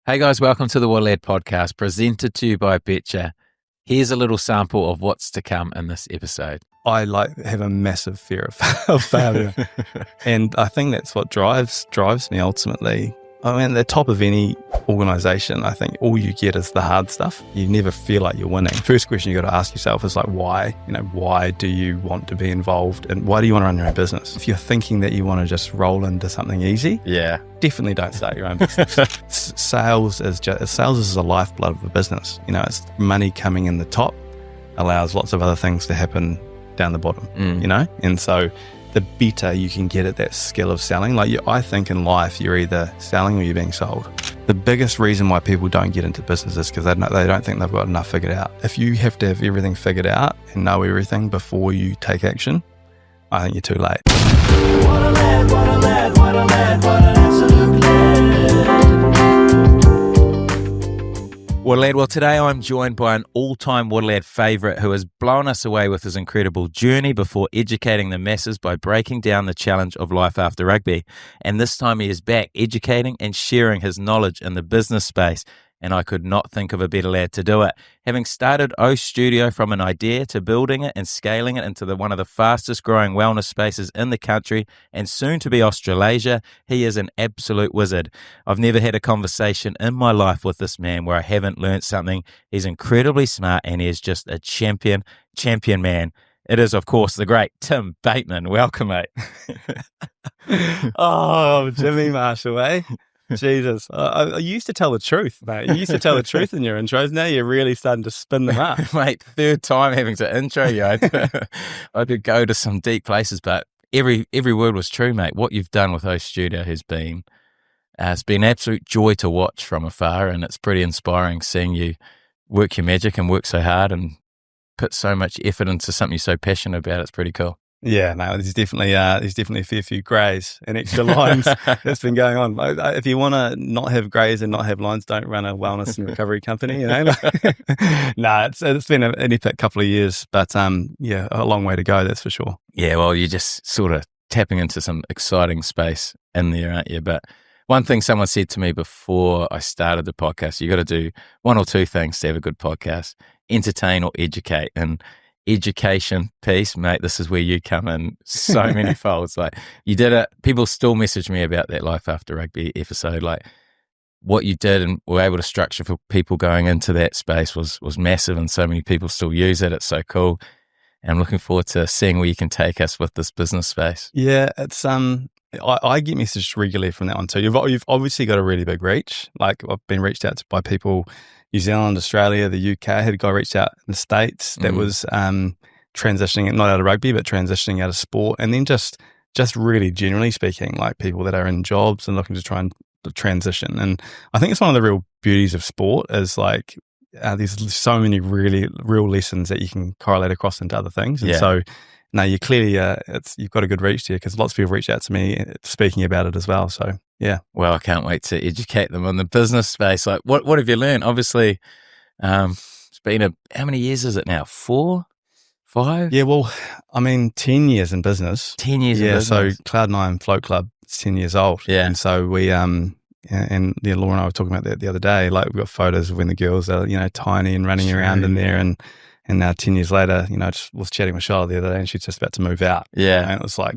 Hey guys, welcome to the What Lad podcast presented to you by Betcha. Here's a little sample of what's to come in this episode. I have a massive fear of failure. And I think that's what drives me ultimately. I mean, at the top of any organisation, I think all you get is the hard stuff. You never feel like you're winning. First question you got to ask yourself is like, why? Why do you want to be involved? And why do you want to run your own business? If you're thinking that you want to just roll into something easy, definitely don't start your own business. Sales is the lifeblood of a business. It's money coming in the top allows lots of other things to happen down the bottom, And so the better you can get at that skill of selling, I think in life, you're either selling or you're being sold. The biggest reason why people don't get into business is because they don't think they've got enough figured out. If you have to have everything figured out and know everything before you take action, I think you're too late. What a lad, what a lad, what a lad, what an absolute lad. What Lad, well today I'm joined by an all-time What Lad favourite who has blown us away with his incredible journey before educating the masses by breaking down the challenge of life after rugby. And this time he is back educating and sharing his knowledge in the business space. And I could not think of a better lad to do it. Having started O Studio from an idea to building it and scaling it into one of the fastest growing wellness spaces in the country and soon to be Australasia, he is an absolute wizard. I've never had a conversation in my life with this man where I haven't learnt something. He's incredibly smart and he is just a champion man. It is, of course, the great Tim Bateman. Welcome, mate. Oh, Jimmy Marshall, eh? Jesus. I used to tell the truth, mate. You used to tell the truth in your intros. Now you're really starting to spin them up. Mate, third time having to intro you. I could go to some deep places, but every word was true, mate. What you've done with O Studio has been, it's been an absolute joy to watch from afar, and it's pretty inspiring seeing you work your magic and work so hard and put so much effort into something you're so passionate about. It's pretty cool. Yeah, no, there's definitely a fair few greys and extra lines that's been going on. If you want to not have greys and not have lines, don't run a wellness and recovery company. Nah, it's been an epic couple of years, but a long way to go, that's for sure. Yeah, well, you're just sort of tapping into some exciting space in there, aren't you? But one thing someone said to me before I started the podcast, you got to do one or two things to have a good podcast: entertain or educate. And education piece, mate, this is where you come in so many folds. Like, you did it. People still message me about that Life After Rugby episode. Like, what you did and were able to structure for people going into that space was massive, and so many people still use it. It's so cool. And I'm looking forward to seeing where you can take us with this business space. Yeah, it's I get messages regularly from that one too. You've obviously got a really big reach. Like, I've been reached out to by people, New Zealand, Australia, the UK. I had a guy reached out in the States that was transitioning, not out of rugby, but transitioning out of sport. And then just really generally speaking, like people that are in jobs and looking to try and transition. And I think it's one of the real beauties of sport is like there's so many really real lessons that you can correlate across into other things. And so no, you clearly, you've got a good reach there because lots of people reach out to me speaking about it as well. So, yeah. Well, I can't wait to educate them on the business space. Like, what have you learned? Obviously, it's been how many years is it now? 4, 5? Yeah, well, I mean, 10 years in business. 10 years in business. So Cloud9 Float Club is 10 years old. Yeah. And so we, and Laura and I were talking about that the other day. Like, we've got photos of when the girls are, tiny and running around in there. And now 10 years later, I just was chatting with Charlotte the other day and she's just about to move out. Yeah. And it was like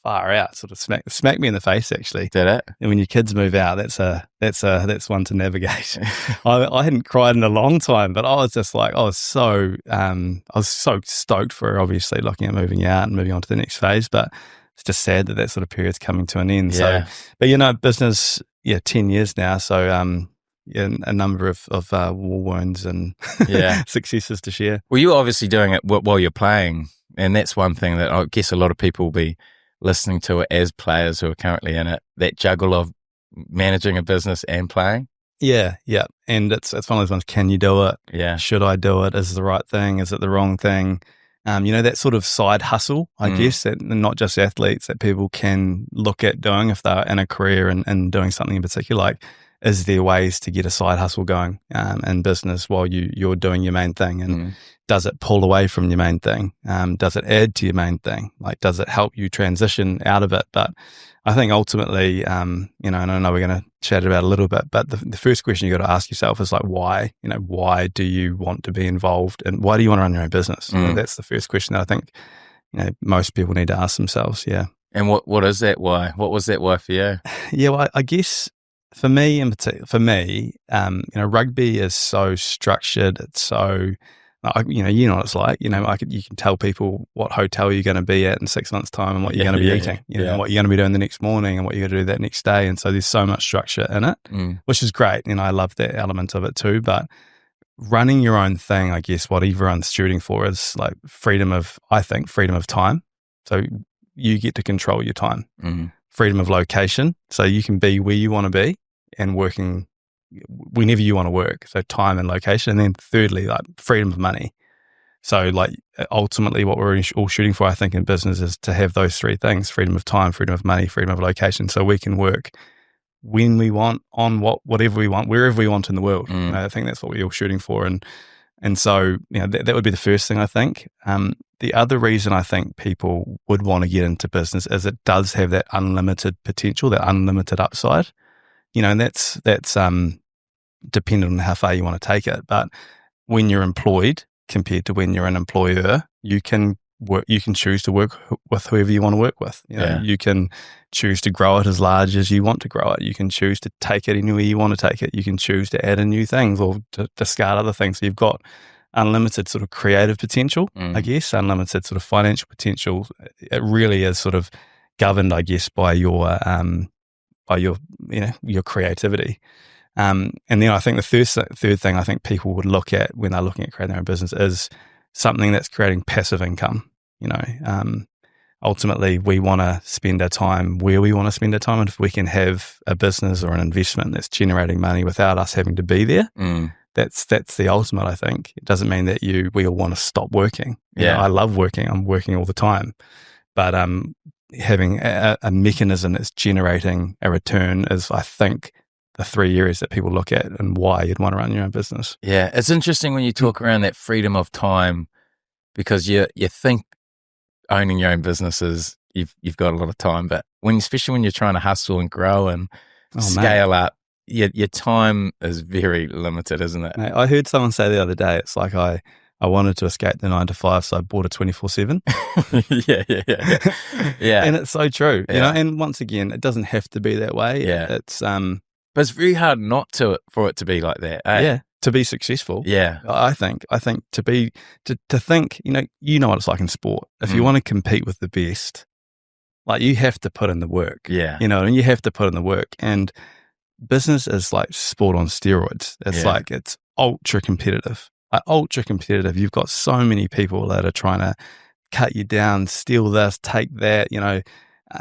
far out, sort of smacked me in the face actually. Did it? And when your kids move out, that's one to navigate. I hadn't cried in a long time, but I was just like, I was so stoked for her, obviously looking at moving out and moving on to the next phase. But it's just sad that sort of period's coming to an end. Yeah. So, but business, 10 years now. So, a number of war wounds and successes to share. Well, you're obviously doing it while you're playing, and that's one thing that I guess a lot of people will be listening to it as players who are currently in it, that juggle of managing a business and playing. Yeah. And it's one of those ones, can you do it? Yeah. Should I do it? Is it the right thing? Is it the wrong thing? That sort of side hustle, I guess, that not just athletes, that people can look at doing if they're in a career and doing something in particular. Like, is there ways to get a side hustle going in business while you're doing your main thing? And does it pull away from your main thing? Does it add to your main thing? Like, does it help you transition out of it? But I think ultimately, and I know we're going to chat about it a little bit, but the first question you got to ask yourself is like, why? Why do you want to be involved, and why do you want to run your own business? That's the first question that I think most people need to ask themselves. Yeah. And what is that why? What was that why for you? Yeah, well, I guess for me in particular, rugby is so structured. It's so, you know what it's like. You can tell people what hotel you're going to be at in 6 months' time and what you're going to be eating, and what you're going to be doing the next morning and what you're going to do that next day. And so there's so much structure in it, which is great. I love that element of it too. But running your own thing, I guess what everyone's shooting for is like freedom of time. So you get to control your time. Freedom of location, so you can be where you want to be and working whenever you want to work. So time and location. And then thirdly, like freedom of money. So like ultimately what we're all shooting for, I think, in business is to have those three things: freedom of time, freedom of money, freedom of location. So we can work when we want, on whatever we want, wherever we want in the world. I think that's what we're all shooting for. And so, that would be the first thing I think. The other reason I think people would want to get into business is it does have that unlimited potential, that unlimited upside. And that's dependent on how far you want to take it. But when you're employed compared to when you're an employer, you can choose to work with whoever you want to work with. You can choose to grow it as large as you want to grow it. You can choose to take it anywhere you want to take it. You can choose to add in new things or to discard other things. So you've got unlimited sort of creative potential, I guess, unlimited sort of financial potential. It really is sort of governed, I guess, by your creativity. And then I think the third thing I think people would look at when they're looking at creating their own business is something that's creating passive income. Ultimately, we want to spend our time where we want to spend our time, and if we can have a business or an investment that's generating money without us having to be there, that's the ultimate. I think it doesn't mean that we all want to stop working. I love working. I'm working all the time, but having a mechanism that's generating a return is, I think, the three areas that people look at and why you'd want to run your own business. Yeah, it's interesting when you talk around that freedom of time, because you think owning your own business is you've got a lot of time, but especially when you're trying to hustle and grow and scale up, your time is very limited, isn't it? Mate, I heard someone say the other day, it's like I wanted to escape the 9 to 5, so I bought a 24/7. Yeah. And it's so true, and once again, it doesn't have to be that way. Yeah. It's but it's very hard for it to be like that. Eh? Yeah. To be successful. Yeah. I think to think, you know what it's like in sport. If you want to compete with the best, like you have to put in the work. Yeah. And you have to put in the work. And business is like sport on steroids. It's like, it's ultra competitive. You've got so many people that are trying to cut you down, steal this, take that,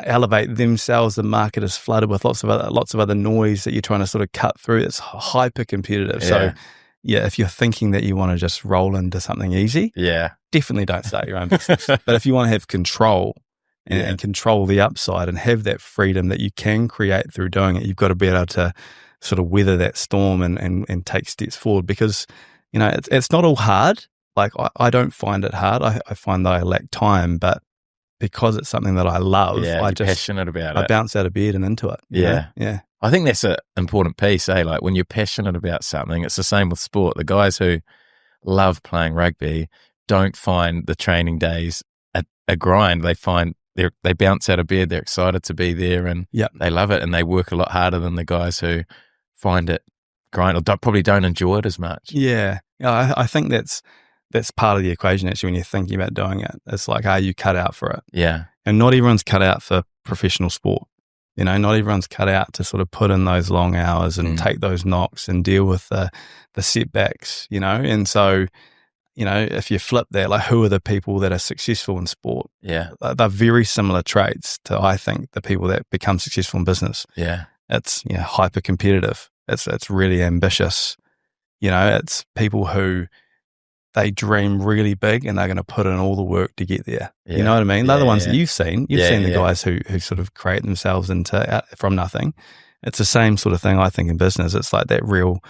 elevate themselves. The market is flooded with lots of other noise that you're trying to sort of cut through. It's hyper competitive. Yeah. So if you're thinking that you want to just roll into something easy, definitely don't start your own business. But if you want to have control and control the upside and have that freedom that you can create through doing it, you've got to be able to sort of weather that storm and take steps forward, because it's not all hard. Like I don't find it hard. I find that I lack time, but because it's something that I love, I'm passionate about it. I bounce out of bed and into it. Yeah. Yeah. I think that's an important piece, Like when you're passionate about something, it's the same with sport. The guys who love playing rugby don't find the training days a grind. They find they bounce out of bed, they're excited to be there, and they love it, and they work a lot harder than the guys who find it grind or probably don't enjoy it as much. Yeah. I think that's part of the equation, actually, when you're thinking about doing it. It's like, are you cut out for it? Yeah. And not everyone's cut out for professional sport. Not everyone's cut out to sort of put in those long hours and take those knocks and deal with the setbacks, And so, if you flip that, like, who are the people that are successful in sport? Yeah. They're very similar traits to, I think, the people that become successful in business. Yeah. It's, hyper competitive. It's really ambitious. It's people who, they dream really big and they're going to put in all the work to get there. Yeah. You know what I mean? They're the ones that you've seen. You've seen the guys who sort of create themselves from nothing, it's the same sort of thing I think in business. It's like that real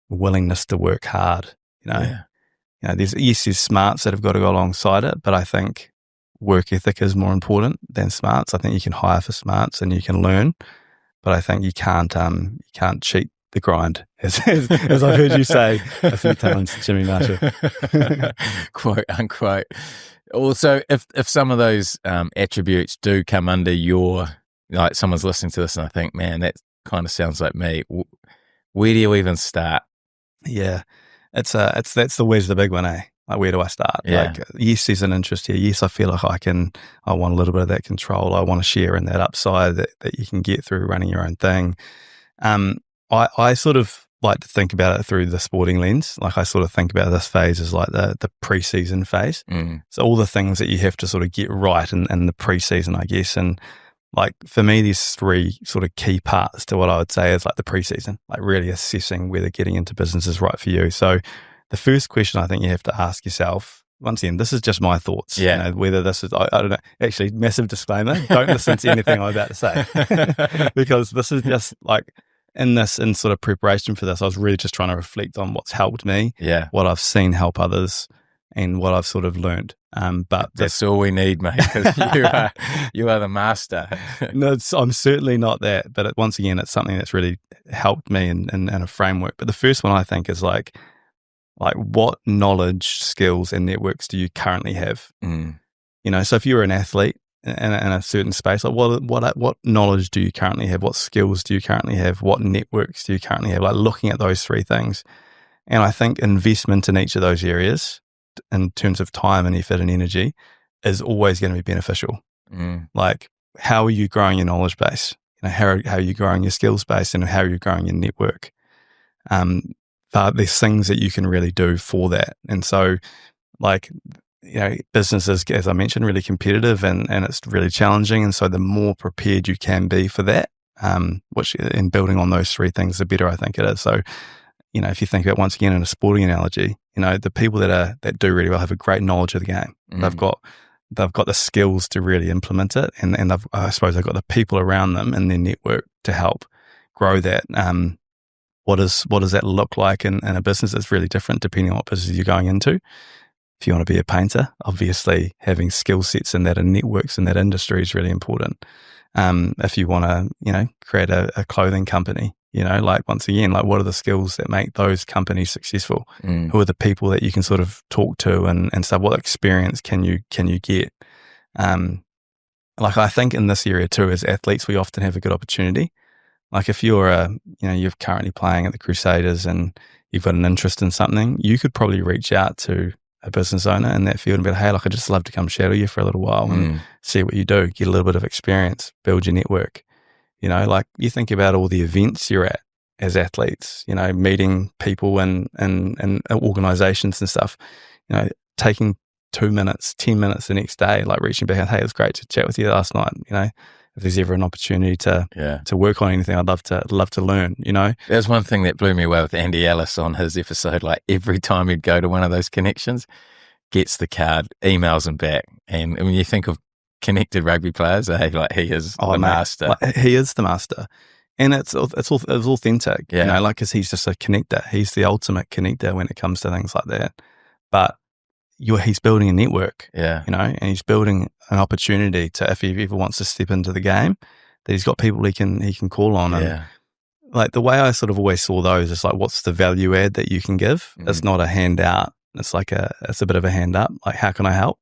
willingness to work hard. Yeah. There's smarts that have got to go alongside it, but I think work ethic is more important than smarts. I think you can hire for smarts and you can learn, but I think you can't cheat the grind, as I've heard you say a few times, Jimmy Marshall. Quote unquote. Also, if some of those attributes do come under your, like someone's listening to this and I think, man, that kind of sounds like me. Where do you even start? Yeah, that's the where's the big one, eh? Like, where do I start? Yeah. Like, yes, there's an interest here. Yes, I feel like I want a little bit of that control. I want to share in that upside that you can get through running your own thing. I sort of like to think about it through the sporting lens. Like, I sort of think about this phase as like the pre-season phase. So all the things that you have to sort of get right in the pre-season, I guess. And like, for me, there's three sort of key parts to what I would say is like the pre-season, like really assessing whether getting into business is right for you. So the first question I think you have to ask yourself, once again, this is just my thoughts. Yeah. Whether this is, I don't know, actually, massive disclaimer, don't listen to anything I'm about to say, because this is just like, in sort of preparation for this, I was really just trying to reflect on what's helped me, what I've seen help others, and what I've sort of learned. But that's all we need, mate, because you are the master. No, I'm certainly not that. But once again, it's something that's really helped me in a framework. But the first one I think is like what knowledge, skills, and networks do you currently have? So if you're an athlete in a certain space, like what knowledge do you currently have? What skills do you currently have? What networks do you currently have? Like, looking at those three things. And I think investment in each of those areas in terms of time and effort and energy is always going to be beneficial. Like, how are you growing your knowledge base? How are you growing your skills base, and how are you growing your network? There's things that you can really do for that. And so, like, business is, as I mentioned, really competitive and it's really challenging. And so the more prepared you can be for that, which in building on those three things, the better I think it is. So, if you think about, once again, in a sporting analogy, the people that do really well have a great knowledge of the game. They've got the skills to really implement it. And I suppose they've got the people around them and their network to help grow that. What does that look like in a business? It's really different depending on what business you're going into. If you want to be a painter, obviously having skill sets in that and networks in that industry is really important. If you want to, create a clothing company, like, once again, like, what are the skills that make those companies successful? Who are the people that you can sort of talk to and stuff? What experience can you get? Like, I think in this area too, as athletes, we often have a good opportunity. Like, if you're you're currently playing at the Crusaders and you've got an interest in something, you could probably reach out to a business owner in that field and be like, hey, like, I'd just love to come shadow you for a little while and see what you do, get a little bit of experience, build your network. Like, you think about all the events you're at as athletes, meeting people and organizations and stuff, taking 2 minutes, 10 minutes the next day, like reaching back and, hey, it was great to chat with you last night. If there's ever an opportunity to work on anything, I'd love to learn, There's one thing that blew me away with Andy Ellis on his episode. Like, every time he'd go to one of those connections, gets the card, emails him back. And when you think of connected rugby players, like, he is the master. Like, he is the master. And it's authentic, because he's just a connector. He's the ultimate connector when it comes to things like that. But he's building a network, and he's building an opportunity to, if he ever wants to step into the game, that he's got people he can call on. And like, the way I sort of always saw those is like, what's the value add that you can give? It's not a handout. It's like it's a bit of a hand up. Like, how can I help?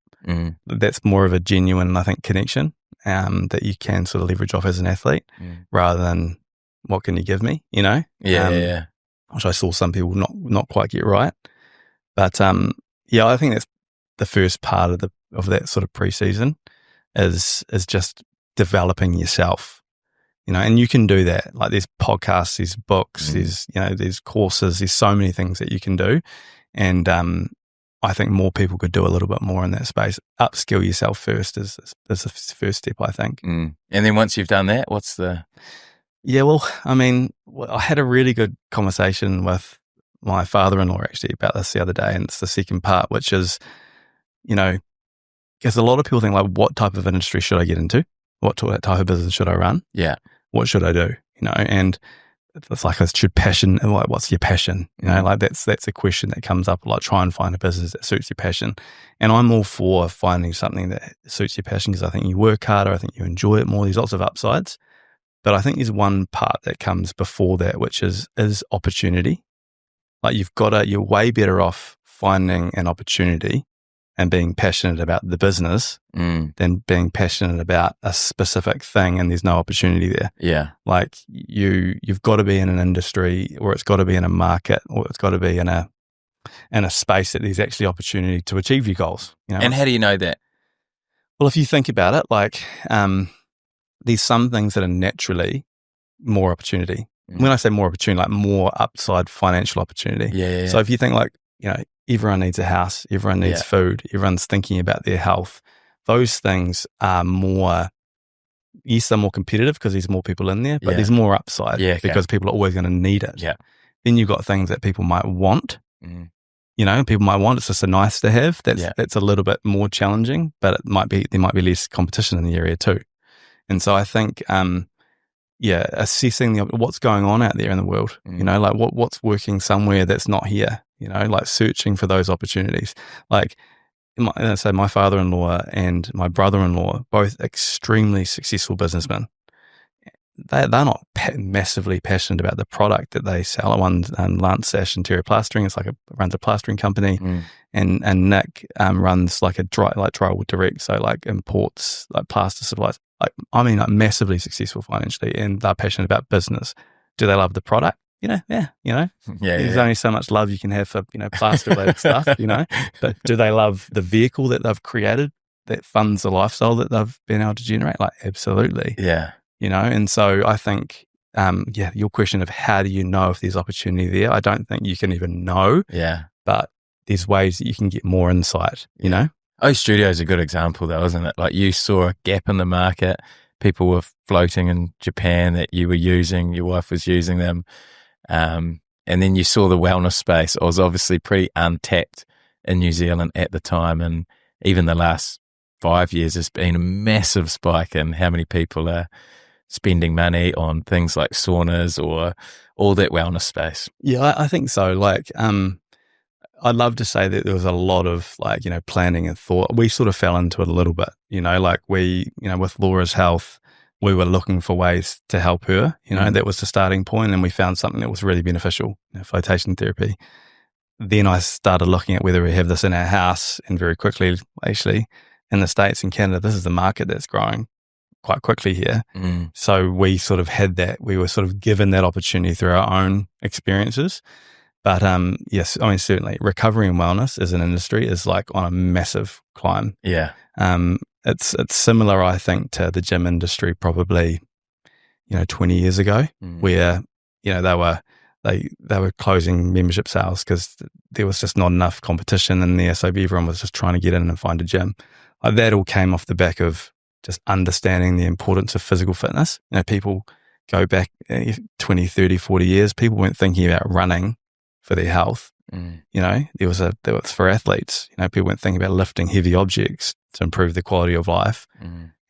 That's more of a genuine, I think, connection that you can sort of leverage off as an athlete, rather than what can you give me? Which I saw some people not quite get right. But I think that's the first part of that sort of pre-season is just developing yourself, and you can do that. Like, there's podcasts, there's books, there's courses, there's so many things that you can do. And I think more people could do a little bit more in that space. Upskill yourself first is the first step, I think. And then once you've done that, what's the... Yeah, well, I mean, I had a really good conversation with my father-in-law actually about this the other day, and it's the second part, which is, because a lot of people think, like, what type of industry should I get into? What type of business should I run? Yeah. What should I do? and it's like, should passion, like, what's your passion? Like that's a question that comes up, like try and find a business that suits your passion. And I'm all for finding something that suits your passion because I think you work harder. I think you enjoy it more. There's lots of upsides. But I think there's one part that comes before that, which is opportunity. Like you're way better off finding an opportunity and being passionate about the business than being passionate about a specific thing and there's no opportunity there. Yeah. Like you've got to be in an industry, or it's got to be in a market, or it's got to be in a space that there's actually opportunity to achieve your goals. And how do you know that? Well, if you think about it, like there's some things that are naturally more opportunity. When I say more opportunity, like more upside financial opportunity. Yeah. So if you think like, everyone needs a house, everyone needs food, everyone's thinking about their health. Those things are more, yes, they're more competitive because there's more people in there, but there's more upside because people are always going to need it. Yeah. Then you've got things that people might want. People might want, it's just a nice to have. That's a little bit more challenging, but there might be less competition in the area too. And so I think, assessing what's going on out there in the world, like what's working somewhere that's not here, like searching for those opportunities. Like, my father-in-law and my brother-in-law, both extremely successful businessmen. They're not massively passionate about the product that they sell. One's Lance Sash Interior Plastering. It's runs a plastering company, and Nick runs like drywall direct, so like imports like plaster supplies. Like massively successful financially, and they're passionate about business. Do they love the product? There's only so much love you can have for plaster related stuff, But do they love the vehicle that they've created that funds the lifestyle that they've been able to generate? Like, absolutely. Yeah. And so I think, your question of how do you know if there's opportunity there? I don't think you can even know. Yeah. But there's ways that you can get more insight, O Studio is a good example though, isn't it? Like you saw a gap in the market. People were floating in Japan that you were using, your wife was using them. And then you saw the wellness space. It was obviously pretty untapped in New Zealand at the time. And even the last 5 years, there's been a massive spike in how many people are spending money on things like saunas or all that wellness space. Yeah, I think so. Like, I'd love to say that there was a lot of planning and thought. We sort of fell into it a little bit, like we, with Laura's health, we were looking for ways to help her, that was the starting point, and we found something that was really beneficial, flotation therapy. Then I started looking at whether we have this in our house, and very quickly, actually, in the States and Canada, this is the market that's growing quite quickly here. So we sort of had that, we were sort of given that opportunity through our own experiences. But yes, certainly recovery and wellness as an industry is like on a massive climb. Yeah. It's similar, I think, to the gym industry probably, 20 years ago, where, they were closing membership sales because there was just not enough competition in there. So everyone was just trying to get in and find a gym. That all came off the back of just understanding the importance of physical fitness. People go back 20, 30, 40 years, people weren't thinking about running for their health. There was for athletes, people weren't thinking about lifting heavy objects to improve the quality of life.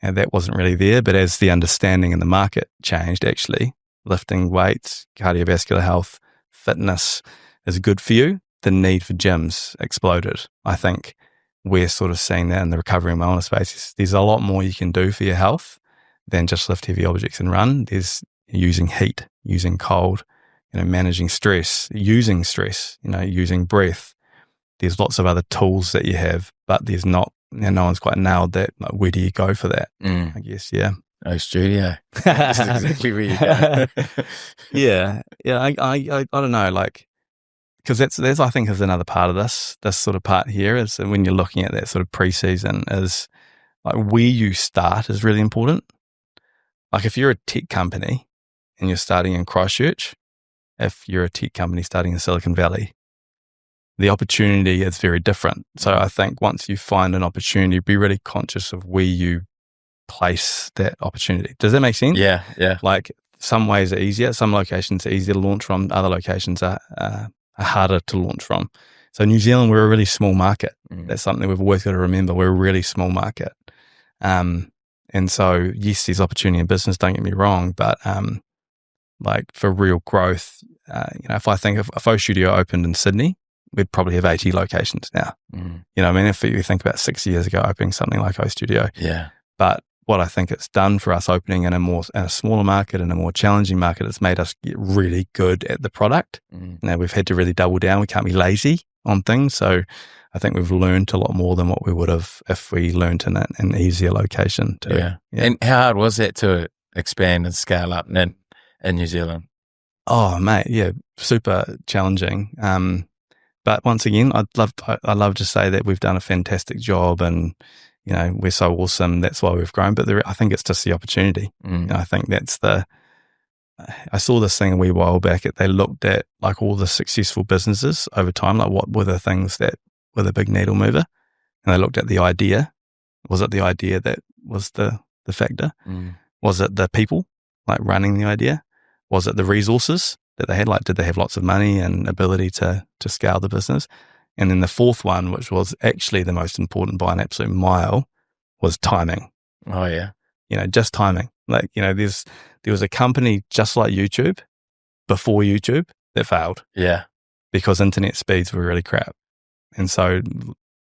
And that wasn't really there. But as the understanding in the market changed, actually, lifting weights, cardiovascular health, fitness is good for you, the need for gyms exploded. I think we're sort of seeing that in the recovery and wellness space. There's a lot more you can do for your health than just lift heavy objects and run. There's using heat, using cold, managing stress, using breath. There's lots of other tools that you have, but there's not, no one's quite nailed that. Like, where do you go for that? I guess, yeah. O Studio. That's exactly where you go. Yeah. I don't know, like, because that's I think is another part of this sort of part here is when you're looking at that sort of pre-season is like where you start is really important. Like if you're a tech company and you're starting in Christchurch, if you're a tech company starting in Silicon Valley, the opportunity is very different. So I think once you find an opportunity, be really conscious of where you place that opportunity. Does that make sense? Yeah. Like some ways are easier, some locations are easier to launch from, other locations are harder to launch from. So New Zealand, we're a really small market. That's something we've always got to remember. We're a really small market. And so, yes, there's opportunity in business, don't get me wrong, but like for real growth, if I think if O Studio opened in Sydney, we'd probably have 80 locations now. Mm. You know what I mean? If you think about 6 years ago opening something like O Studio. Yeah. But what I think it's done for us opening in a smaller market, in a more challenging market, it's made us get really good at the product. Mm. We've had to really double down. We can't be lazy on things. So I think we've learned a lot more than what we would have if we learned in an easier location too. Yeah. And how hard was that to expand and scale up in New Zealand? Oh, mate, yeah, super challenging. But once again, I'd love to say that we've done a fantastic job, and we're so awesome. That's why we've grown. But I think it's just the opportunity. Mm. I think that's I saw this thing a wee while back. They looked at like all the successful businesses over time, like what were the things that were the big needle mover, and they looked at the idea. Was it the idea that was the factor? Mm. Was it the people like running the idea? Was it the resources that they had? Like, did they have lots of money and ability to scale the business? And then the fourth one, which was actually the most important by an absolute mile, was timing. Oh, yeah. Just timing. Like, there was a company just like YouTube before YouTube that failed. Yeah. Because internet speeds were really crap. And so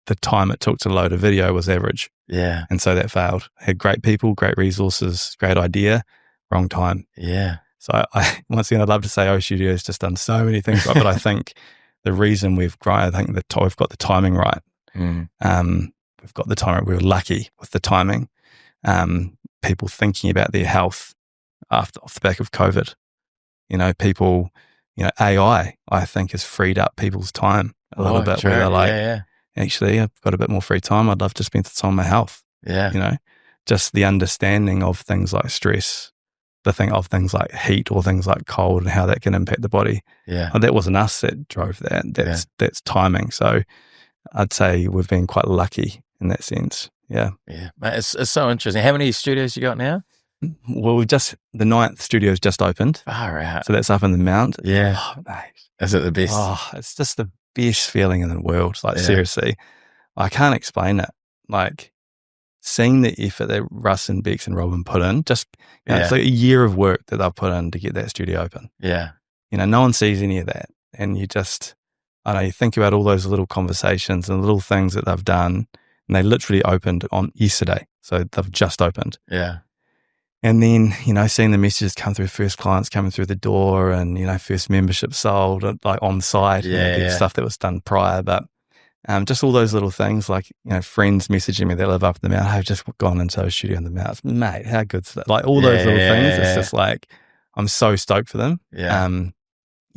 the time it took to load a video was average. Yeah. And so that failed. Had great people, great resources, great idea, wrong time. Yeah. So I once again, I'd love to say O Studio has just done so many things right, but I think the reason we've grown, I think we've got the timing right. Mm. We've got the timing. We were lucky with the timing. People thinking about their health off the back of COVID. People, AI, I think, has freed up people's time a little bit. True. Where they're like, yeah. actually, I've got a bit more free time. I'd love to spend the time on my health. Yeah. Just the understanding of things like stress, of things like heat or things like cold and how that can impact the body. Yeah. That wasn't us that drove that. That's timing. So I'd say we've been quite lucky in that sense. Yeah. Yeah. Mate, it's so interesting. How many studios you got now? Well, the 9th studio's just opened. Far out. So that's up in the mount. Yeah. Oh, mate. Is it the best? Oh, it's just the best feeling in the world. Like, Yeah. seriously, I can't explain it. Like, seeing the effort that Russ and Bex and Robin put in, it's like a year of work that they've put in to get that studio open. Yeah. No one sees any of that. And you just, I know, you think about all those little conversations and little things that they've done, and they literally opened on yesterday. So they've just opened. Yeah. And then, seeing the messages come through, first clients coming through the door and, first membership sold, like on site, stuff that was done prior. But just all those little things, like, friends messaging me that live up in the mountain, I've just gone into a studio in the mountains. Mate, how good's that? Like, all those little things, it's just like, I'm so stoked for them. Yeah.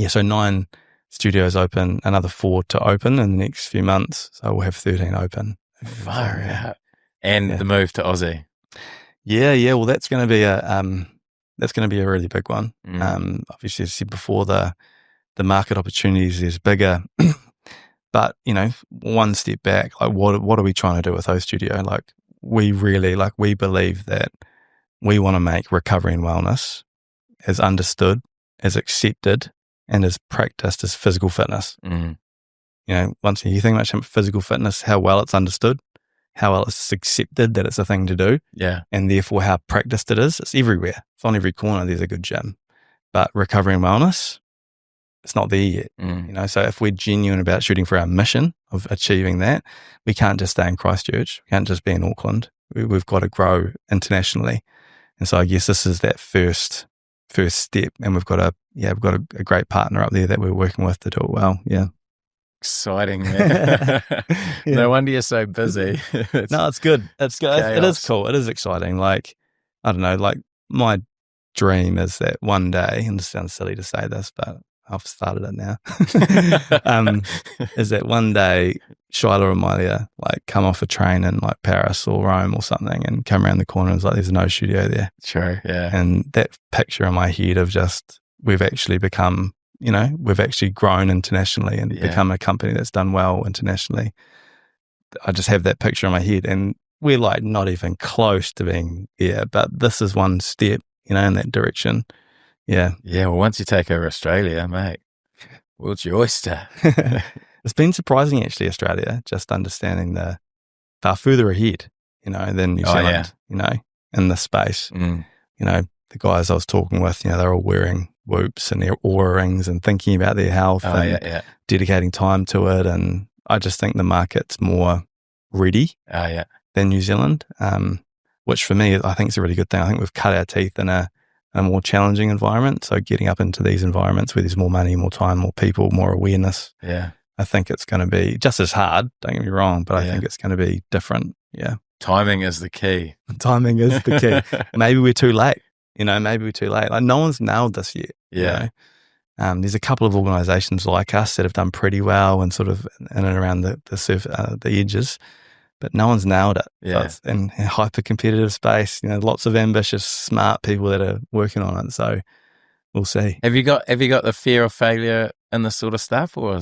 So 9 studios open, another 4 to open in the next few months. So we'll have 13 open. Far out. And the move to Aussie. Yeah. Well, that's going to be a really big one. Mm. Obviously, as I said before, the market opportunities is bigger. But, one step back, like what are we trying to do with O Studio? Like, we believe that we want to make recovery and wellness as understood, as accepted, and as practiced as physical fitness. Mm. Once you think about physical fitness, how well it's understood, how well it's accepted that it's a thing to do, and therefore how practiced it is. It's everywhere. It's on every corner. There's a good gym. But recovery and wellness, it's not there yet. Mm. So if we're genuine about shooting for our mission of achieving that, we can't just stay in Christchurch. We can't just be in Auckland. We've got to grow internationally. And so I guess this is that first step. And we've got a great partner up there that we're working with to do it well. Yeah. Exciting, man. No wonder you're so busy. No, it's good. It's good. Chaos. It is cool. It is exciting. Like, I don't know, like my dream is that one day, and this sounds silly to say this, but I've started it now, is that one day Shiloh or Amalia like come off a train in like Paris or Rome or something and come around the corner and it's like there's no studio there. True, yeah. And that picture in my head of just we've actually become, we've actually grown internationally and become a company that's done well internationally. I just have that picture in my head and we're like not even close to being there, but this is one step, in that direction. Yeah. Yeah, well, once you take over Australia, mate, world's your oyster. It's been surprising, actually, Australia, just understanding they're further ahead, than New Zealand, in the space. Mm. The guys I was talking with, they're all wearing whoops and their aura rings and thinking about their health and dedicating time to it. And I just think the market's more ready than New Zealand, which for me, I think is a really good thing. I think we've cut our teeth in a more challenging environment. So getting up into these environments where there's more money, more time, more people, more awareness. Yeah. I think it's going to be just as hard, don't get me wrong, but I think it's going to be different. Yeah. Timing is the key. Timing is the key. Maybe we're too late. Maybe we're too late. Like no one's nailed this yet. Yeah. There's a couple of organisations like us that have done pretty well and sort of in and around the edges, but no one's nailed it. Yeah. So it's in a hyper competitive space. Lots of ambitious, smart people that are working on it. So we'll see. Have you got the fear of failure in this sort of stuff, or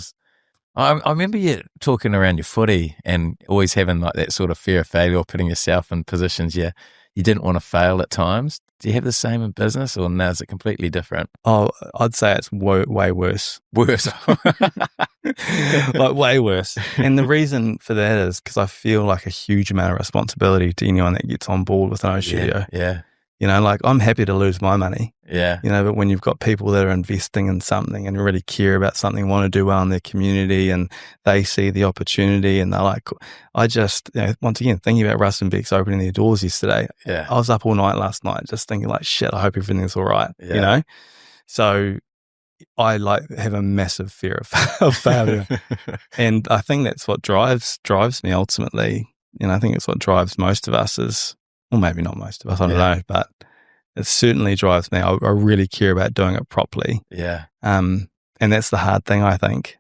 I remember you talking around your footy and always having like that sort of fear of failure, or putting yourself in positions you didn't want to fail at times. Do you have the same in business, or now is it completely different? Oh, I'd say it's way worse. Worse. Like way worse. And the reason for that is because I feel like a huge amount of responsibility to anyone that gets on board with an O studio. Yeah. Like I'm happy to lose my money. Yeah. But when you've got people that are investing in something and really care about something, want to do well in their community, and they see the opportunity, and they're like, I just, once again, thinking about Russ and Bex opening their doors yesterday. Yeah. I was up all night last night just thinking like, shit, I hope everything's all right. Yeah. So I have a massive fear of failure. And I think that's what drives me ultimately. I think it's what drives most of us well, maybe not most of us, I don't know, but it certainly drives me. I really care about doing it properly. Yeah. And that's the hard thing, I think,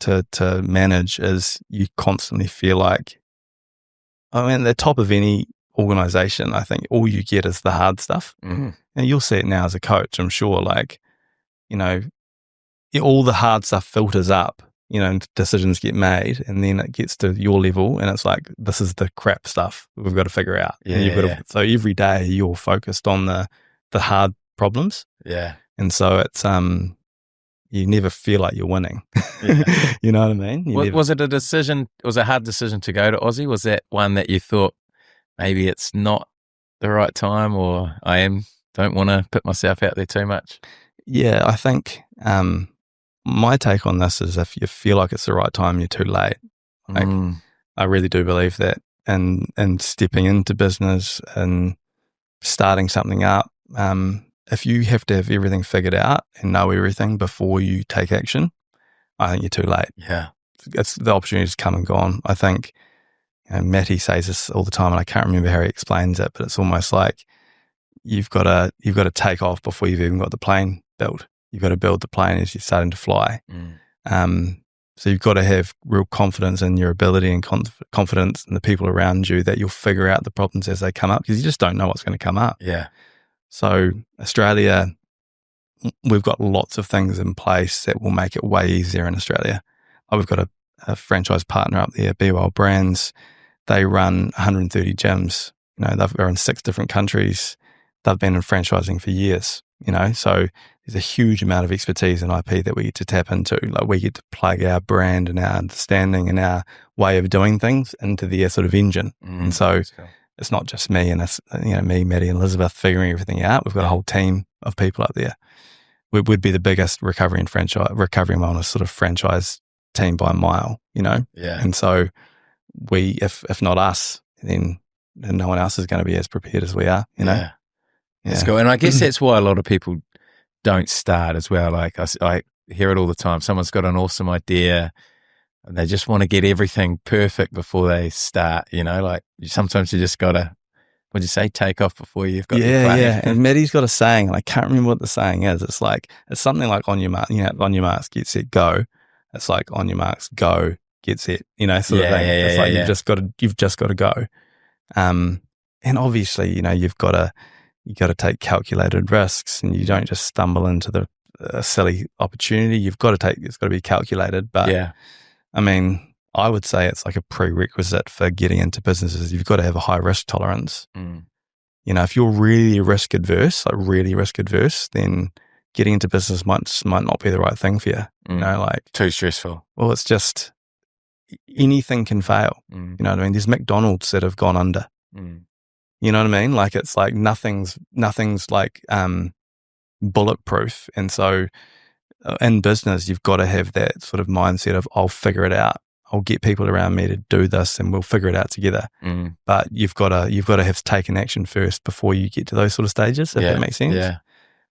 to manage, is you constantly feel like, the top of any organization, I think all you get is the hard stuff. Mm-hmm. And you'll see it now as a coach, I'm sure, all the hard stuff filters up, and decisions get made, and then it gets to your level, and it's like, this is the crap stuff we've got to figure out. So every day you're focused on the hard problems. Yeah. And so it's, you never feel like you're winning. Yeah. You know what I mean? Was it a hard decision to go to Aussie? Was that one that you thought maybe it's not the right time, or don't want to put myself out there too much? Yeah, I think, my take on this is, if you feel like it's the right time, you're too late. I really do believe that. And stepping into business and starting something up, if you have to have everything figured out and know everything before you take action, I think you're too late. Yeah. The opportunity's come and gone. I think, Matty says this all the time, and I can't remember how he explains it, but it's almost like you've got to take off before you've even got the plane built. You've got to build the plane as you're starting to fly. So you've got to have real confidence in your ability, and confidence in the people around you that you'll figure out the problems as they come up, because you just don't know what's going to come up. Yeah. So Australia, we've got lots of things in place that will make it way easier in Australia. We've got a franchise partner up there, Be Well Brands. They run 130 gyms. They're in 6 different countries. They've been in franchising for years. So there's a huge amount of expertise and IP that we get to tap into. Like, we get to plug our brand and our understanding and our way of doing things into their sort of engine. And so it's not just me and me, Maddie and Elizabeth figuring everything out. We've got a whole team of people up there. We'd be the biggest recovery and wellness sort of franchise team by a mile, Yeah. And so if not us, then no one else is going to be as prepared as we are, Yeah. That's cool. And I guess that's why a lot of people don't start as well. Like, I hear it all the time. Someone's got an awesome idea and they just want to get everything perfect before they start, like sometimes you just got to, what'd you say, take off before you've got your plane. Yeah. And Maddie's got a saying, and I can't remember what the saying is. It's something like, on your marks, get set, go. It's like, on your marks, go, get set, sort of thing. It's like, you've just got to go. And obviously, you've got to take calculated risks, and you don't just stumble into a silly opportunity. It's got to be calculated. But I would say it's like a prerequisite for getting into businesses. You've got to have a high risk tolerance. If you're really risk adverse, then getting into business might not be the right thing for you. Too stressful. Well, it's just, anything can fail. You know what I mean? There's McDonald's that have gone under. You know what I mean? Like, it's like nothing's like, bulletproof. And so in business, you've got to have that sort of mindset of, I'll figure it out. I'll get people around me to do this and we'll figure it out together. But you've got to have taken action first before you get to those sort of stages, if that makes sense. Yeah.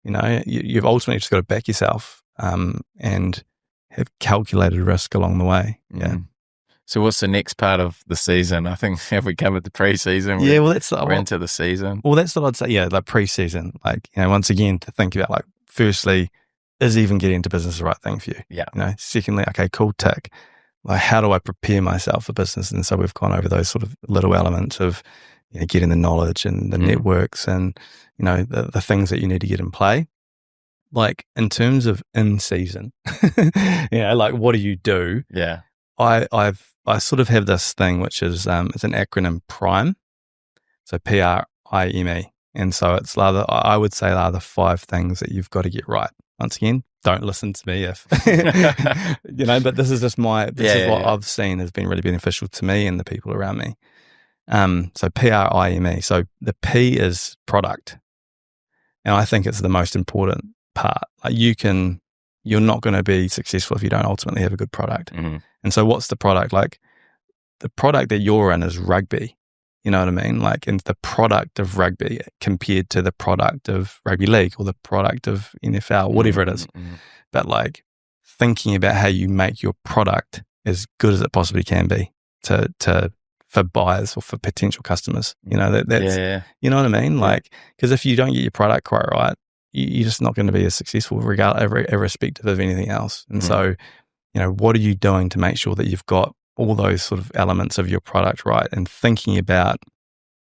You know, you've ultimately just got to back yourself and have calculated risk along the way. Yeah. So what's the next part of the season? I think have we covered the pre-season? Yeah, well, we're into the season. Well, that's what I'd say. Yeah, like pre-season. Like, you know, once again, to think about, like, firstly, is even getting into business the right thing for you? Yeah. You know, secondly, okay, cool, tick. Like, how do I prepare myself for business? And so we've gone over those sort of little elements of, you know, getting the knowledge and the networks and, you know, the things that you need to get in play. Like, in terms of in season, you know, like, what do you do? Yeah. I sort of have this thing, which is, it's an acronym PRIME. So PRIME. And so it's I would say the 5 things that you've got to get right. Once again, don't listen to me if, you know, but this is just what I've seen has been really beneficial to me and the people around me. So PRIME. So the P is product. And I think it's the most important part. Like, you're not going to be successful if you don't ultimately have a good product. And so what's the product? Like, the product that you're in is rugby. You know what I mean? Like, and the product of rugby compared to the product of rugby league or the product of NFL, whatever it is. But, like, thinking about how you make your product as good as it possibly can be for buyers or for potential customers. You know, that's, you know what I mean? Like, because if you don't get your product quite right, you're just not going to be as successful irrespective of anything else. And so, you know, what are you doing to make sure that you've got all those sort of elements of your product right, and thinking about,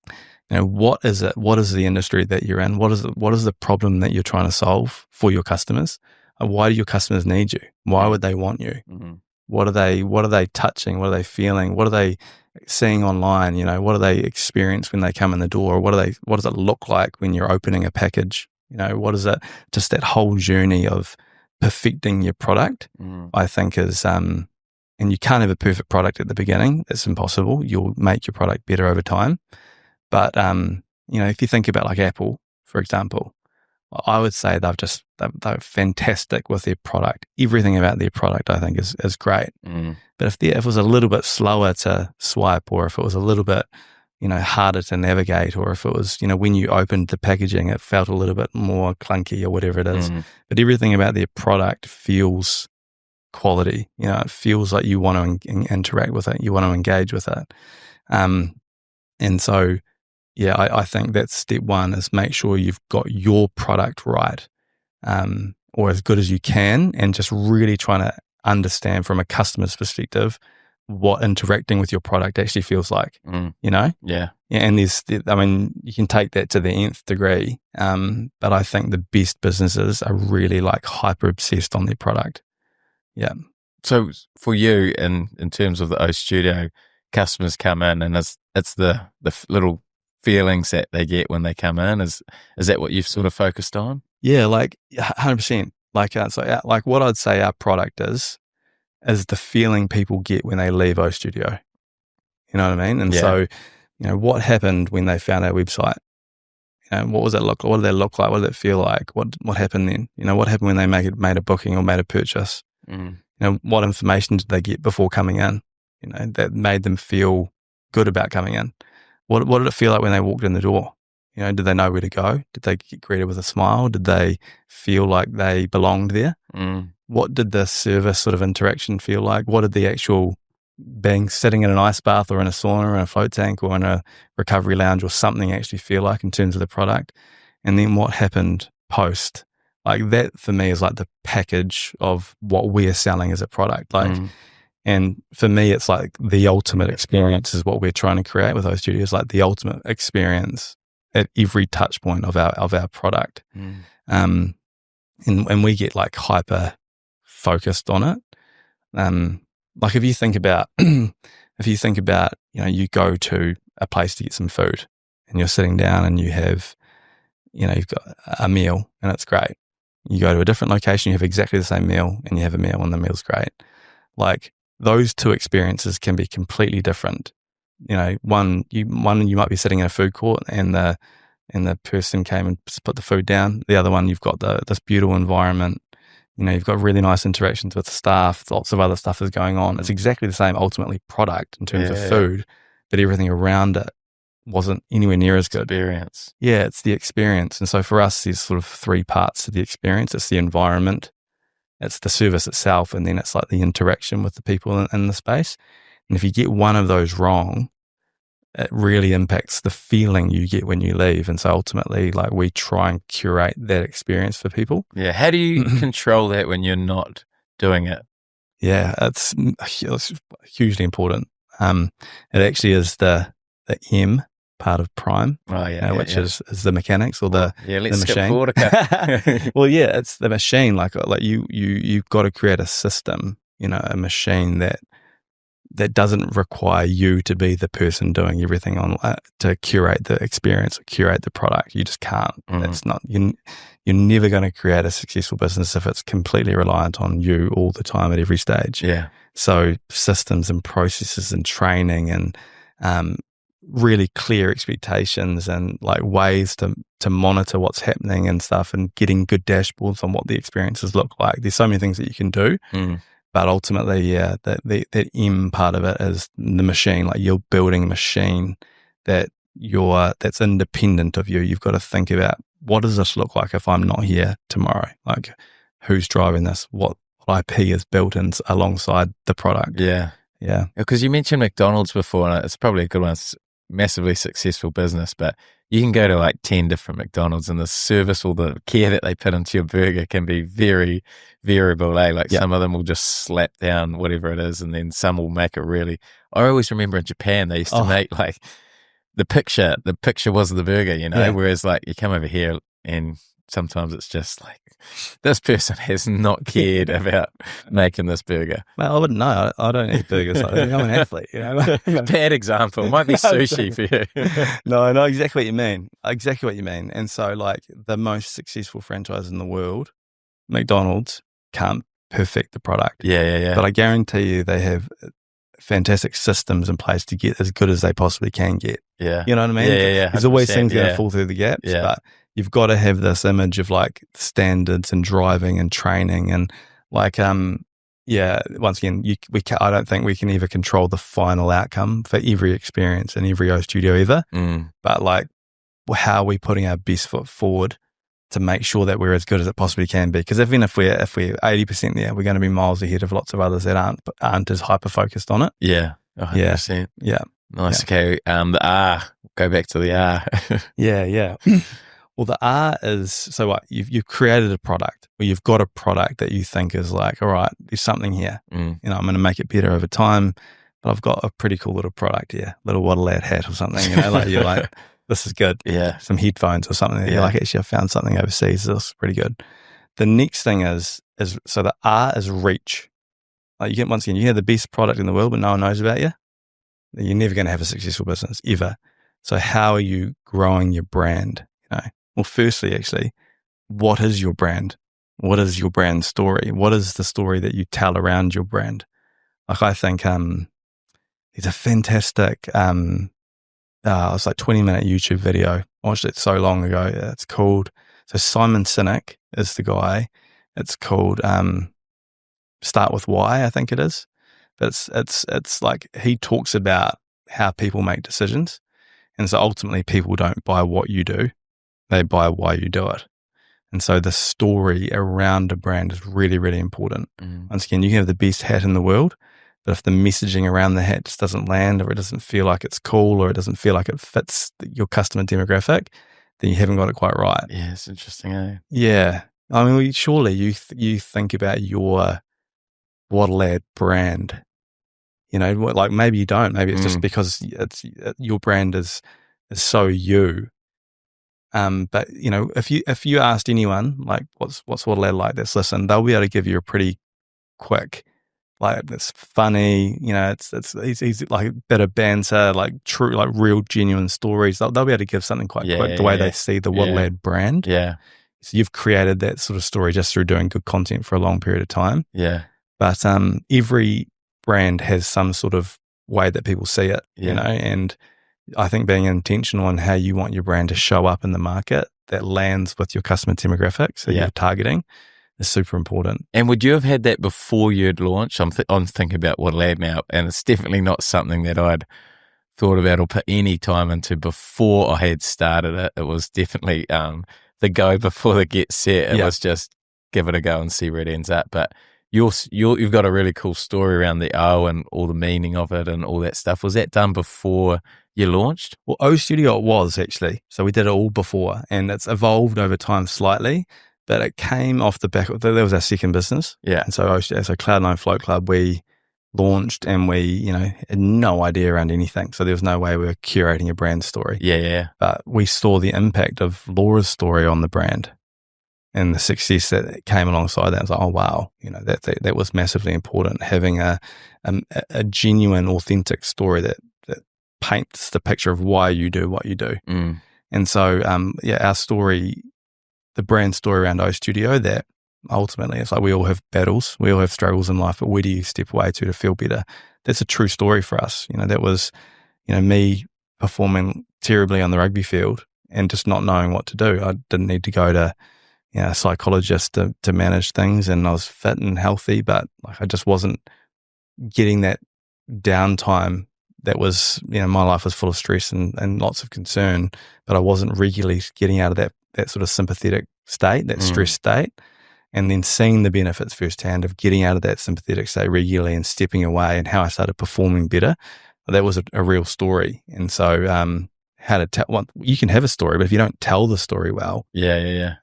you know, what is it? What is the industry that you're in? What is the problem that you're trying to solve for your customers? Why do your customers need you? Why would they want you? What are they touching? What are they feeling? What are they seeing online? You know, what do they experience when they come in the door? What does it look like when you're opening a package? You know, what is it? Just that whole journey of perfecting your product, I think is, and you can't have a perfect product at the beginning. It's impossible. You'll make your product better over time. But, you know, if you think about, like, Apple, for example, I would say they're fantastic with their product. Everything about their product, I think, is great. But if it was a little bit slower to swipe, or if it was a little bit, you know, harder to navigate, or if it was, you know, when you opened the packaging, it felt a little bit more clunky or whatever it is. But everything about their product feels quality. You know, it feels like you want to interact with it. You want to engage with it. And so, yeah, I think that's step one, is make sure you've got your product right, or as good as you can, and just really trying to understand from a customer's perspective what interacting with your product actually feels like, you know? Yeah. And I mean, you can take that to the nth degree, but I think the best businesses are really, like, hyper obsessed on their product. Yeah. So for you, in terms of the O Studio, customers come in and it's the little feelings that they get when they come in. Is that what you've sort of focused on? Yeah, like 100%. Like, like what I'd say our product is the feeling people get when they leave O Studio. You know what I mean? And so, you know, what happened when they found our website? You know, what did that look like? What did it feel like? What happened then? You know, what happened when they made a booking or made a purchase? You know, what information did they get before coming in? You know, that made them feel good about coming in. What did it feel like when they walked in the door? You know, did they know where to go? Did they get greeted with a smile? Did they feel like they belonged there? What did the service sort of interaction feel like? What did the actual being sitting in an ice bath or in a sauna or in a float tank or in a recovery lounge or something actually feel like in terms of the product? And then what happened post? Like, that for me is like the package of what we're selling as a product. Like, and for me, it's like the ultimate experience is what we're trying to create with those studios, like the ultimate experience at every touch point of our product. And we get, like, hyper focused on it. Like, if you think about, you know, you go to a place to get some food and you're sitting down and you have, you know, you've got a meal and it's great. You go to a different location, you have exactly the same meal and you have a meal and the meal's great. Like, those two experiences can be completely different. You know, one you might be sitting in a food court and the and the person came and put the food down. The other one, you've got this beautiful environment. You know, you've got really nice interactions with the staff. Lots of other stuff is going on. It's exactly the same, ultimately, product in terms of food, but everything around it wasn't anywhere near as good. Experience. Yeah, it's the experience. And so for us, there's sort of three parts to the experience. It's the environment, it's the service itself, and then it's like the interaction with the people in the space. And if you get one of those wrong, it really impacts the feeling you get when you leave. And so ultimately, like, we try and curate that experience for people. Yeah. How do you control that when you're not doing it? Yeah, it's hugely important. It actually is the M part of Prime, which is the mechanics or the let's the skip machine. forward a couple. Well, yeah, it's the machine. Like you've got to create a system, a machine that doesn't require you to be the person doing everything on to curate the experience or curate the product. You just can't. That's not you're never going to create a successful business if it's completely reliant on you all the time at every stage. Yeah. So systems and processes and training and really clear expectations and like ways to monitor what's happening and stuff, and getting good dashboards on what the experiences look like. There's so many things that you can do. But ultimately, that M part of it is the machine. Like, you're building a machine that's independent of you. You've got to think about, what does this look like if I'm not here tomorrow? Like, who's driving this? What IP is built in alongside the product? Yeah. Yeah. Because you mentioned McDonald's before, and it's probably a good one. It's a massively successful business, but you can go to like 10 different McDonald's, and the service or the care that they put into your burger can be very variable. Like, some of them will just slap down whatever it is, and then some will make it really. I always remember in Japan, they used to make like the picture was the burger, whereas like you come over here and sometimes it's just like, this person has not cared about making this burger. Well, I wouldn't know. I don't eat burgers. I'm an athlete. Bad example. It might be sushi for you. No, I know exactly what you mean. Exactly what you mean. And so, like, the most successful franchise in the world, McDonald's, can't perfect the product. Yeah. But I guarantee you they have fantastic systems in place to get as good as they possibly can get. Yeah. You know what I mean? Yeah. There's always things going to fall through the gaps, but you've got to have this image of like standards and driving and training and like, once again, I don't think we can ever control the final outcome for every experience in every O studio either. But like, how are we putting our best foot forward to make sure that we're as good as it possibly can be? Because even if we're 80% there, we're going to be miles ahead of lots of others that aren't as hyper focused on it. Yeah, 100%. Yeah. Nice. Yeah. Okay. The R. Go back to the R. Yeah. Well, the R is, so what, you've created a product, or you've got a product that you think is like, all right, there's something here. I'm going to make it better over time, but I've got a pretty cool little product here, little Waddle Lad hat or something, like you're like, this is good. Yeah. Some headphones or something. You're like, actually, I found something overseas. This is pretty good. The next thing is so the R is reach. Like, you have the best product in the world, but no one knows about you. You're never going to have a successful business ever. So how are you growing your brand? Well, firstly, actually, what is your brand? What is your brand story? What is the story that you tell around your brand? Like, I think it's a fantastic, it's like 20-minute YouTube video. I watched it so long ago. It's called, so Simon Sinek is the guy. It's called Start With Why, I think it is. But it's like, he talks about how people make decisions. And so ultimately, people don't buy what you do. They buy why you do it. And so the story around a brand is really, really important. Once again, you can have the best hat in the world, but if the messaging around the hat just doesn't land, or it doesn't feel like it's cool, or it doesn't feel like it fits your customer demographic, then you haven't got it quite right. Yeah, it's interesting, eh? Yeah. I mean, surely you think about your Waddle Lad brand. Like, maybe you don't. Maybe it's just because your brand is so you. But if you asked anyone, like, what's Waddle Lad like, that's listen, they'll be able to give you a pretty quick, like, it's funny, it's like a bit of banter, like true, like real genuine stories. They'll be able to give something quite quick, the way they see the Waddle Lad brand. Yeah. So you've created that sort of story just through doing good content for a long period of time. Yeah. But every brand has some sort of way that people see it, and I think being intentional on how you want your brand to show up in the market that lands with your customer demographics that Yeah. you're targeting is super important. And would you have had that before you'd launched? I'm thinking about Waddle Ad now, and it's definitely not something that I'd thought about or put any time into before I had started it. It was definitely the go before the get set. It Yeah. was just give it a go and see where it ends up. But you've got a really cool story around the O and all the meaning of it and all that stuff. Was that done before you launched? Well, O Studio it was actually. So we did it all before, and it's evolved over time slightly, but it came off the back of that was our second business. Yeah. And so Cloud9 Float Club, we launched and we, had no idea around anything. So there was no way we were curating a brand story. Yeah. But we saw the impact of Laura's story on the brand and the success that came alongside that. I was like, oh, wow, that was massively important, having a genuine, authentic story that paints the picture of why you do what you do. Mm. And so, our story, the brand story around O Studio, that ultimately it's like we all have battles, we all have struggles in life, but where do you step away to feel better? That's a true story for us. That was, me performing terribly on the rugby field and just not knowing what to do. I didn't need to go to a psychologist to manage things, and I was fit and healthy, but I just wasn't getting that downtime. That was, my life was full of stress and lots of concern, but I wasn't regularly getting out of that sort of sympathetic state, that stress state, and then seeing the benefits firsthand of getting out of that sympathetic state regularly and stepping away, and how I started performing better. That was a real story. And so, how to tell, you can have a story, but if you don't tell the story well, then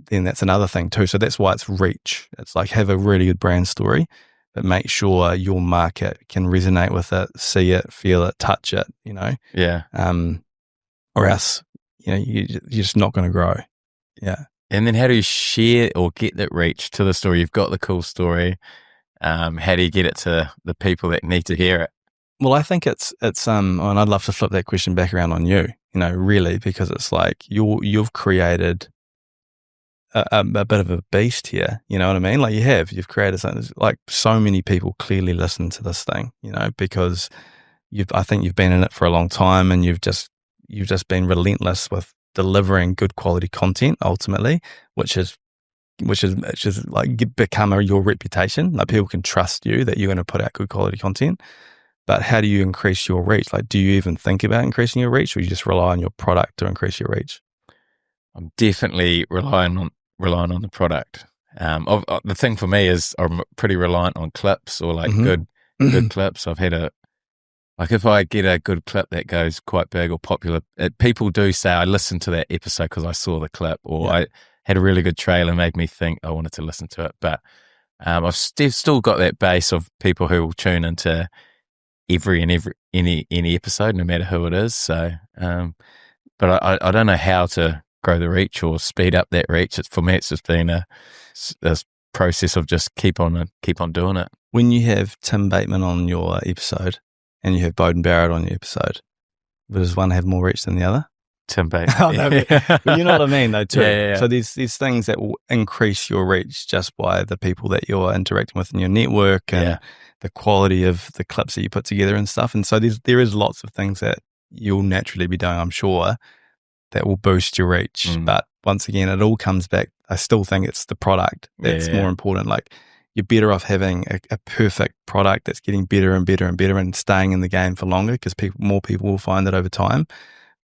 that's another thing too. So that's why it's reach. It's like have a really good brand story, but make sure your market can resonate with it, see it, feel it, touch it, Yeah. or else, you're just not going to grow. Yeah. And then how do you share or get that reach to the story? You've got the cool story. How do you get it to the people that need to hear it? Well, I think it's and I'd love to flip that question back around on you, really, because it's like you've created a bit of a beast here, you know what I mean? Like you've created something, like so many people clearly listen to this thing, because I think you've been in it for a long time, and you've just been relentless with delivering good quality content ultimately, which is like become your reputation. Like people can trust you that you're going to put out good quality content. But how do you increase your reach? Like, do you even think about increasing your reach, or you just rely on your product to increase your reach? I'm definitely relying on the product. The thing for me is I'm pretty reliant on clips, or like good clips. I've had if I get a good clip that goes quite big or popular, people do say I listened to that episode because I saw the clip, or I had a really good trailer, made me think I wanted to listen to it. But I've still got that base of people who will tune into any episode, no matter who it is. So, but I don't know how to grow the reach or speed up that reach. For me, it's just been a process of just keep on doing it. When you have Tim Bateman on your episode and you have Bowden Barrett on your episode, does one have more reach than the other? Tim Bateman. Oh, no, but you know what I mean, though, too. Yeah. So there's things that will increase your reach just by the people that you're interacting with in your network and the quality of the clips that you put together and stuff. And so there is lots of things that you'll naturally be doing, I'm sure, that will boost your reach. But once again, it all comes back. I still think it's the product that's more important. Like you're better off having a perfect product that's getting better and better and better and staying in the game for longer, because more people will find it over time.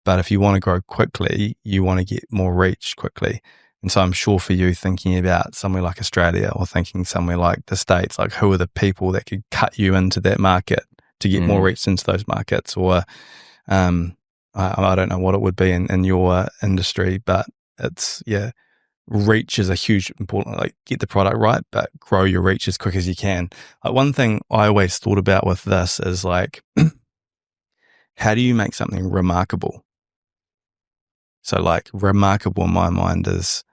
But if you want to grow quickly, you want to get more reach quickly. And so I'm sure for you, thinking about somewhere like Australia or thinking somewhere like the States, like who are the people that could cut you into that market to get more reach into those markets? Or I don't know what it would be in your industry, but it's, reach is a huge important, like get the product right, but grow your reach as quick as you can. Like one thing I always thought about with this is like, how do you make something remarkable? So like remarkable in my mind is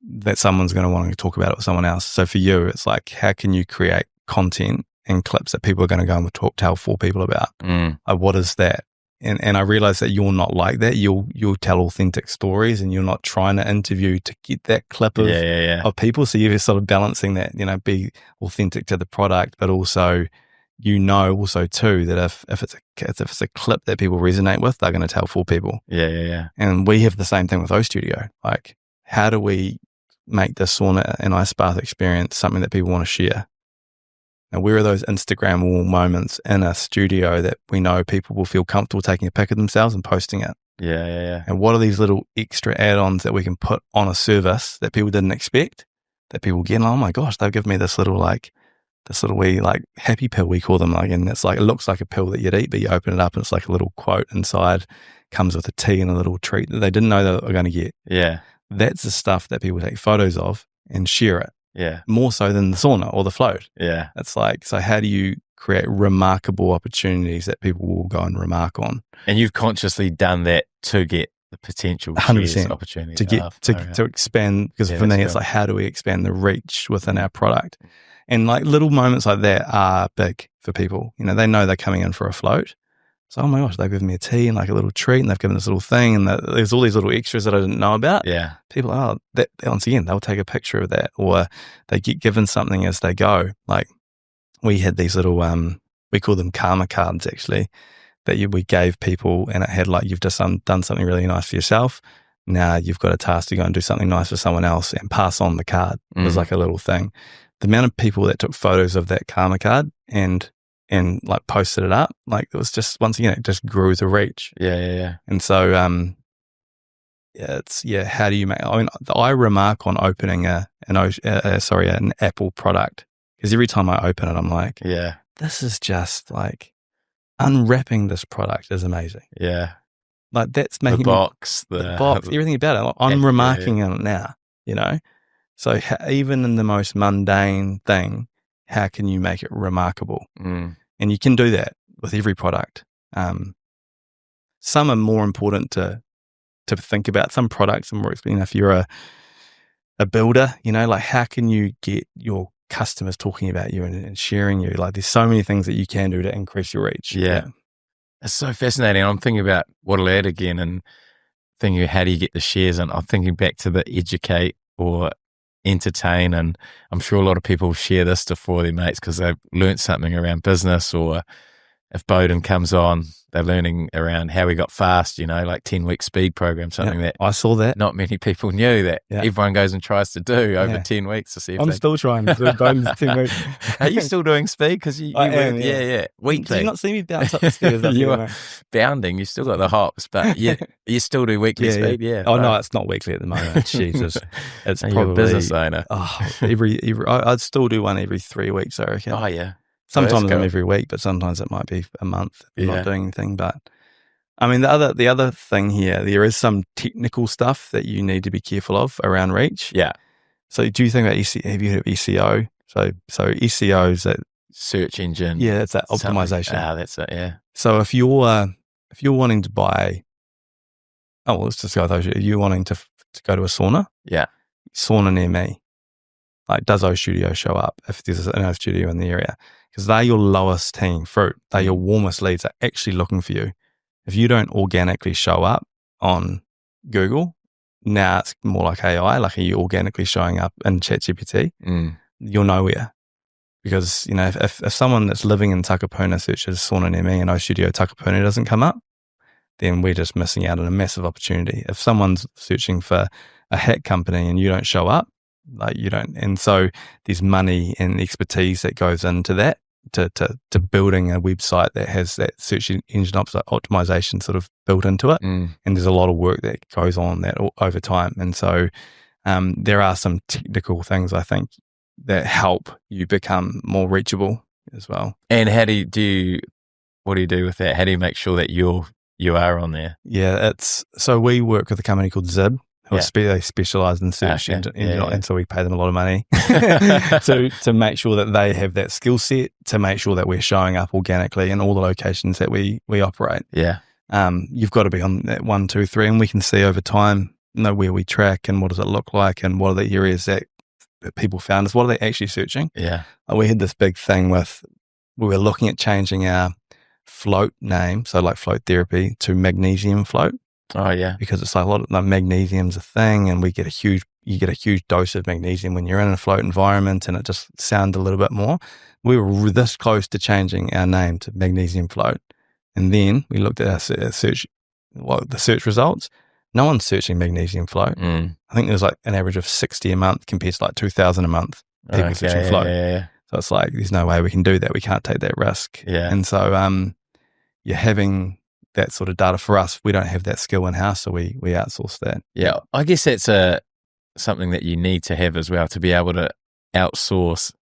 that someone's going to want to talk about it with someone else. So for you, it's like, how can you create content and clips that people are going to go and tell 4 people about? Like, what is that? And I realize that you're not like that. You'll tell authentic stories, and you're not trying to interview to get that clip of people. So you're sort of balancing that, be authentic to the product, but also, you know also too that if it's a clip that people resonate with, they're going to tell 4 people. Yeah. And we have the same thing with O Studio. Like, how do we make this sauna and ice bath experience something that people want to share? And where are those Instagrammable moments in a studio that we know people will feel comfortable taking a pic of themselves and posting it? Yeah. And what are these little extra add-ons that we can put on a service that people didn't expect, that people get? Oh my gosh, they've given me this little wee like happy pill, we call them. Like, and it's like, it looks like a pill that you'd eat, but you open it up and it's like a little quote inside, comes with a tea and a little treat that they didn't know they were going to get. Yeah. That's the stuff that people take photos of and share it. Yeah. More so than the sauna or the float. Yeah. It's like, so how do you create remarkable opportunities that people will go and remark on? And you've consciously done that to get the potential 100% opportunity to get to expand, because for me, it's like, how do we expand the reach within our product? And like little moments like that are big for people. You know, they know they're coming in for a float. So, oh my gosh, they've given me a tea and like a little treat, and they've given this little thing, and there's all these little extras that I didn't know about. Yeah. People, that once again, they'll take a picture of that, or they get given something as they go. Like, we had these little, we call them karma cards actually, that we gave people, and it had like, you've just done something really nice for yourself. Now you've got a task to go and do something nice for someone else and pass on the card. It was like a little thing. The amount of people that took photos of that karma card and like posted it up, like, it was just, once again, it just grew the reach. Yeah. And so, how do you make, I mean, I remark on opening an Apple product, because every time I open it, I'm like, Yeah. this is just like, unwrapping this product is amazing. Yeah. Like, that's making the box, everything about it. Like, I'm remarking on it now, you know? So even in the most mundane thing, how can you make it remarkable? And you can do that with every product. Some are more important to think about. Some products are more expensive. If you're a builder, you know, like, how can you get your customers talking about you and sharing you? Like, there's so many things that you can do to increase your reach. Yeah. It's so fascinating. I'm thinking about What'll Add again and thinking, how do you get the shares? And I'm thinking back to the educate or entertain, and I'm sure a lot of people share this to 4 of their mates because they've learnt something around business, or if Bowden comes on, they're learning around how we got fast, you know, like 10-week speed program, something that I saw that. Not many people knew that everyone goes and tries to do over 10 weeks to see if I'm still trying to do Bowden's 10 weeks. Are you still doing speed? Because you am, weekly. Did you not see me bounce up the stairs? You were bounding. You still got the hops, but you still do weekly speed. Yeah. Oh, no, it's not weekly at the moment. Jesus, it's probably a business owner. I'd still do one every 3 weeks, I reckon. Oh yeah. Sometimes I'm every week, but sometimes it might be a month if I'm not doing anything. But I mean, the other thing here, there is some technical stuff that you need to be careful of around reach. Yeah. So do you think about have you heard of SEO? So SEO is that search engine. Yeah, it's that optimization. That's it. Yeah. So if you're wanting to buy, let's just go with those. If you're wanting to go to a sauna, sauna near me, like, does O Studio show up if there's an O Studio in the area? Because they're your lowest hanging fruit. They're your warmest leads. They're actually looking for you. If you don't organically show up on Google, now it's more like AI. Like, are you organically showing up in ChatGPT? You're nowhere. Because, you know, if someone that's living in Takapuna searches sauna near me and O Studio Takapuna doesn't come up, then we're just missing out on a massive opportunity. If someone's searching for a hat company and you don't show up, like, you don't. And so there's money and expertise that goes into that, to building a website that has that search engine optimization sort of built into it. And there's a lot of work that goes on that over time. And so there are some technical things, I think, that help you become more reachable as well. And how what do you do with that? How do you make sure that you are on there? Yeah, so we work with a company called Zib. They specialize in search engine, and so we pay them a lot of money to make sure that they have that skill set, to make sure that we're showing up organically in all the locations that we operate. Yeah. You've got to be on that 1, 2, 3, and we can see over time, know where we track and what does it look like and what are the areas that people found us. What are they actually searching? Yeah. We had this big thing we were looking at changing our float name, so like float therapy, to magnesium float. Oh yeah, because it's like a lot of magnesium's a thing, and we get a huge you get a huge dose of magnesium when you're in a float environment, and it just sounded a little bit more. We were this close to changing our name to Magnesium Float, and then we looked at our search, the search results. No one's searching Magnesium Float. I think there's like an average of 60 a month compared to like 2,000 a month people searching Float. Yeah. So it's like, there's no way we can do that. We can't take that risk. Yeah. And so you're having that sort of data. For us, we don't have that skill in-house, so we outsource that. Yeah, I guess that's something that you need to have as well, to be able to outsource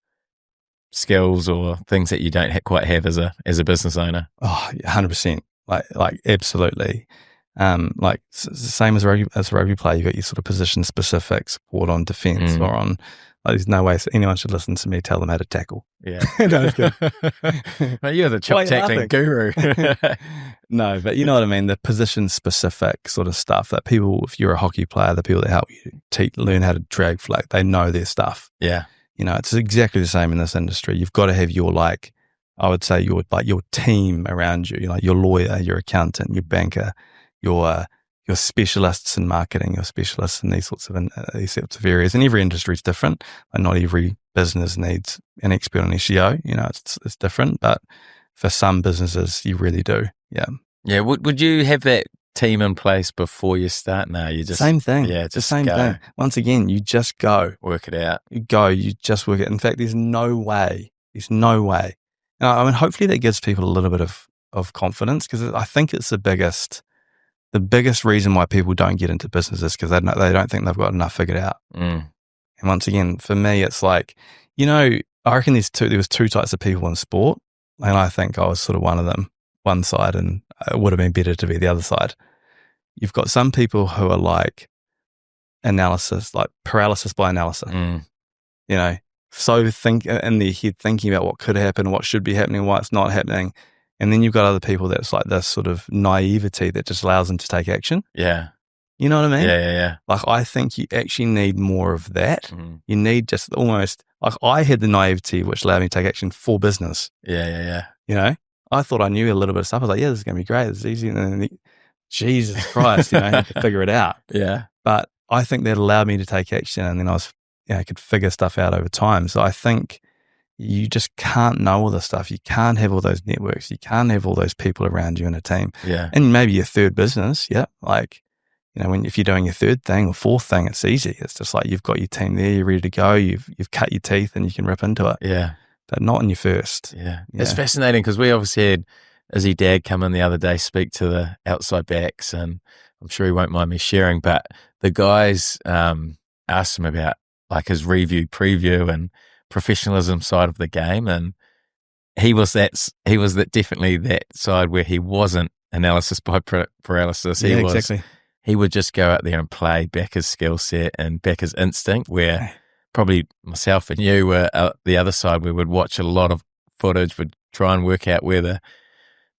skills or things that you don't quite have as a business owner. Oh, 100%. Like absolutely. Like same as a rugby player, you got your sort of position specific support on defence or on. There's no way anyone should listen to me tell them how to tackle. Yeah. No, it's good. Well, you're the chop tackling guru. No, but you know what I mean? The position specific sort of stuff that people, if you're a hockey player, the people that help you learn how to drag flag, they know their stuff. Yeah. You know, it's exactly the same in this industry. You've got to have your, like, I would say your team around you, like your lawyer, your accountant, your banker, your specialists in marketing, your specialists in these sorts of areas. And every industry is different. Like not every business needs an expert on SEO. You know, it's different. But for some businesses, you really do. Yeah. Yeah. Would you have that team in place before you start? No, you just same thing. Yeah, it's the same thing. Once again, you just go work it out. You just work it. In fact, there's no way. And I mean, hopefully that gives people a little bit of confidence, because I think it's the biggest reason why people don't get into businesses, because they don't think they've got enough figured out. And once again, for me, it's like, you know, I reckon there was two types of people in sport, and I think I was sort of one of them, one side, and it would have been better to be the other side. You've got some people who are like analysis, like paralysis by analysis, you know, so in their head thinking about what could happen, what should be happening, why it's not happening. And then you've got other people that's like this sort of naivety that just allows them to take action. Yeah. You know what I mean? Yeah. Like, I think you actually need more of that. You need just almost, like, I had the naivety which allowed me to take action for business. Yeah. You know, I thought I knew a little bit of stuff. I was like, yeah, this is going to be great. This is easy. And then, Jesus Christ, you know, I had to figure it out. Yeah. But I think that allowed me to take action, and then I could figure stuff out over time. So I think you just can't know all this stuff. You can't have all those networks. You can't have all those people around you in a team. Yeah. And maybe your third business, like, you know, if you're doing your third thing or fourth thing, it's easy. It's just like you've got your team there, you're ready to go, you've cut your teeth and you can rip into it. Yeah. But not in your first. Yeah. It's fascinating, because we obviously had Izzy Dad come in the other day, speak to the outside backs, and I'm sure he won't mind me sharing, but the guys asked him about like his preview and professionalism side of the game, and he was definitely that side where he wasn't analysis by paralysis. Exactly. He would just go out there and play, back his skill set and back his instinct, where probably myself and you were the other side. We would watch a lot of footage, would try and work out where the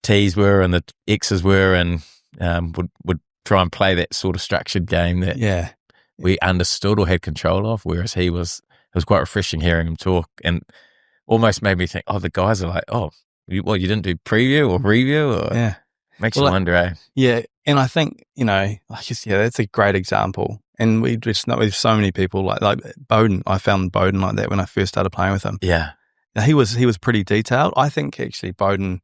T's were and the X's were, and would try and play that sort of structured game that we understood or had control of, whereas it was quite refreshing hearing him talk, and almost made me think, the guys are like, you didn't do preview or review? Or makes you wonder, eh? Yeah, and I think, you know, that's a great example. And we just know with so many people like Bowden. I found Bowden like that when I first started playing with him. Yeah. Now, he was pretty detailed. I think actually Bowden,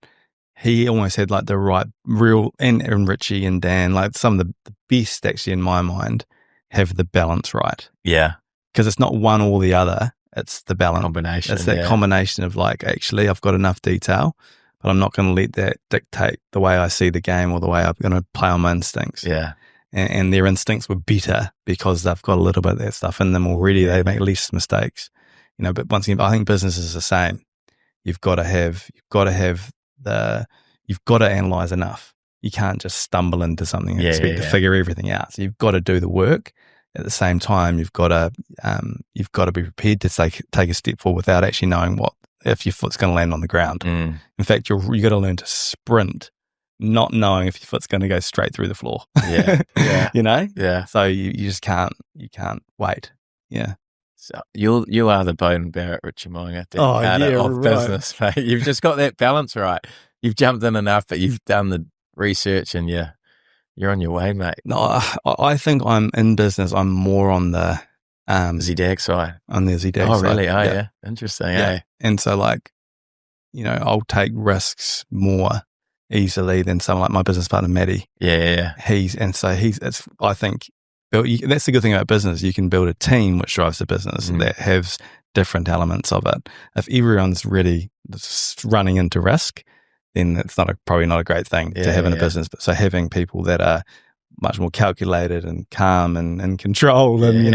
he almost had like the right real, and Richie and Dan, like some of the best actually in my mind have the balance right. Yeah. Because it's not one or the other, it's the balance. Combination. It's that combination of like, actually I've got enough detail, but I'm not going to let that dictate the way I see the game or the way I'm going to play on my instincts. Yeah. And their instincts were better because they've got a little bit of that stuff in them already. They make less mistakes, you know. But once again, I think business is the same. You've got to analyze enough. You can't just stumble into something and expect to figure everything out. So you've got to do the work. At the same time, you've got to be prepared to take a step forward without actually knowing if your foot's going to land on the ground. In fact, you got to learn to sprint, not knowing if your foot's going to go straight through the floor. Yeah. You know? Yeah. So you just can't wait. Yeah. So you are the Bowden Barrett, Richie Moinga of business, mate. You've just got that balance right. You've jumped in enough, but you've done the research and you're on your way, mate. No, I think I'm in business. I'm more on the ZDAG side. on the ZDAG Oh, side. really? Oh, Yeah. yeah. Interesting. Yeah. Eh? And so like, I'll take risks more easily than someone like my business partner, Maddie. Yeah. I think that's the good thing about business. You can build a team which drives the business that has different elements of it. If everyone's really running into risk, then it's probably not a great thing to have in a business. But so having people that are much more calculated and calm and in control and,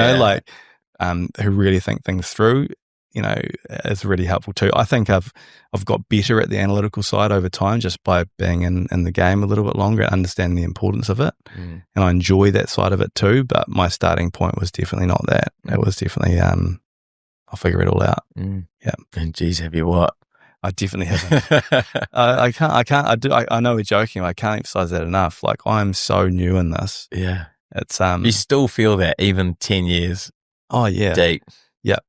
who really think things through, is really helpful too. I think I've got better at the analytical side over time just by being in the game a little bit longer and understanding the importance of it. And I enjoy that side of it too, but my starting point was definitely not that. It was definitely, I'll figure it all out. Yeah. And geez, have you what? I definitely haven't. I know we're joking. I can't emphasize that enough. Like, I'm so new in this. Yeah. It's, You still feel that even 10 years oh yeah. deep. Yeah.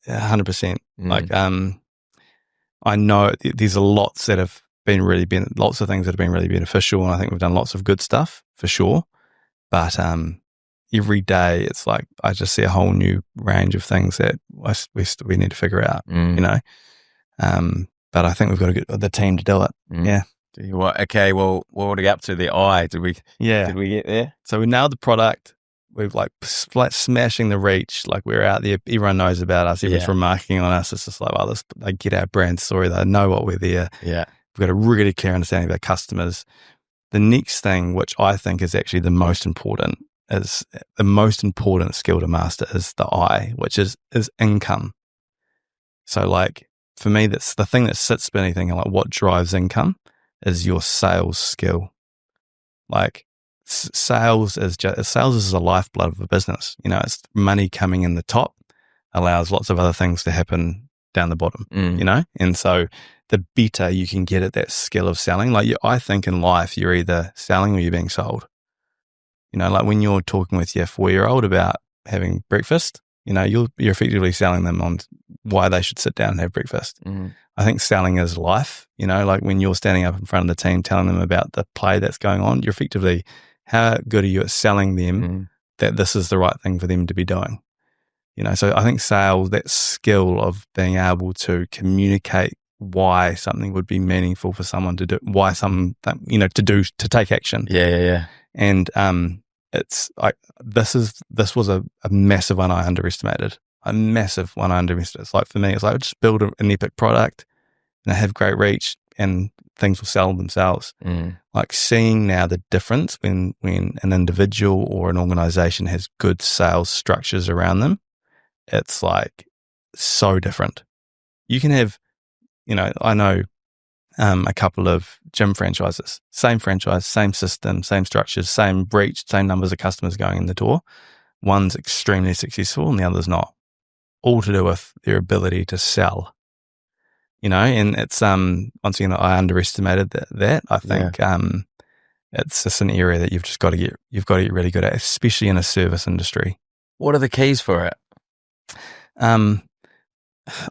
100%. Like, I know there's lots that have been lots of things that have been really beneficial. And I think we've done lots of good stuff for sure. But, every day it's like, I just see a whole new range of things that we need to figure out, but I think we've got to get the team to do it. Yeah. Do you what? Okay. Well, what are we up to? The eye? Did we get there? So we nailed the product. We've like smashing the reach. Like, we're out there. Everyone knows about us. Everyone's remarking on us. It's just like, well, they get our brand story. They know what we're there. Yeah. We've got a really clear understanding of our customers. The next thing, which I think is actually the most important skill to master, is the I, which is income. So like, for me, that's the thing that sits beneath thinking, like, what drives income is your sales skill. Like, sales is the lifeblood of a business. It's money coming in the top allows lots of other things to happen down the bottom, and so the better you can get at that skill of selling, like, I think in life, you're either selling or you're being sold. Like when you're talking with your 4-year-old about having breakfast, you're effectively selling them on why they should sit down and have breakfast. I think selling is life. Like when you're standing up in front of the team telling them about the play that's going on, you're effectively, how good are you at selling them that this is the right thing for them to be doing? So I think sales, that skill of being able to communicate why something would be meaningful for someone to do, why something, to take action. Yeah. And it's like, this was a massive one I underestimated. It's like, for me, it's like, just build an epic product and have great reach and things will sell themselves. Like, seeing now the difference when an individual or an organization has good sales structures around them, it's like so different. You can have, I know a couple of gym franchises, same franchise, same system, same structures, same reach, same numbers of customers going in the door. One's extremely successful and the other's not. All to do with their ability to sell. And it's once again, I underestimated that. I think it's just an area that you've got to get really good at, especially in a service industry. What are the keys for it?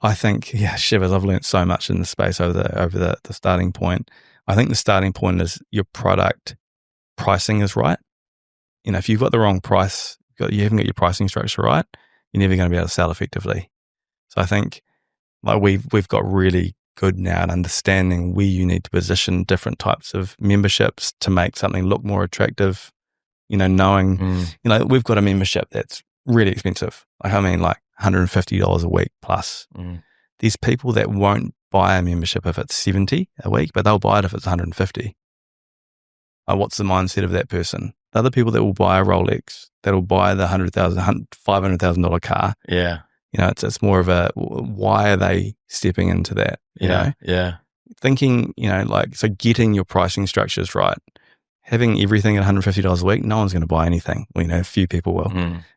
I think, shivers. I've learned so much in the space over the starting point. I think the starting point is your product pricing is right. If you've got the wrong price, you haven't got your pricing structure right, you're never going to be able to sell effectively. So I think, like, we've got really good now at understanding where you need to position different types of memberships to make something look more attractive. Knowing, we've got a membership that's really expensive. Like $150 a week plus. There's people that won't buy a membership if it's $70 a week, but they'll buy it if it's $150. What's the mindset of that person? The other people that will buy a Rolex, that will buy the $500,000 car. Yeah. It's more of a, why are they stepping into that? Yeah. Thinking, so getting your pricing structures right, having everything at $150 a week, no one's going to buy anything. A few people will.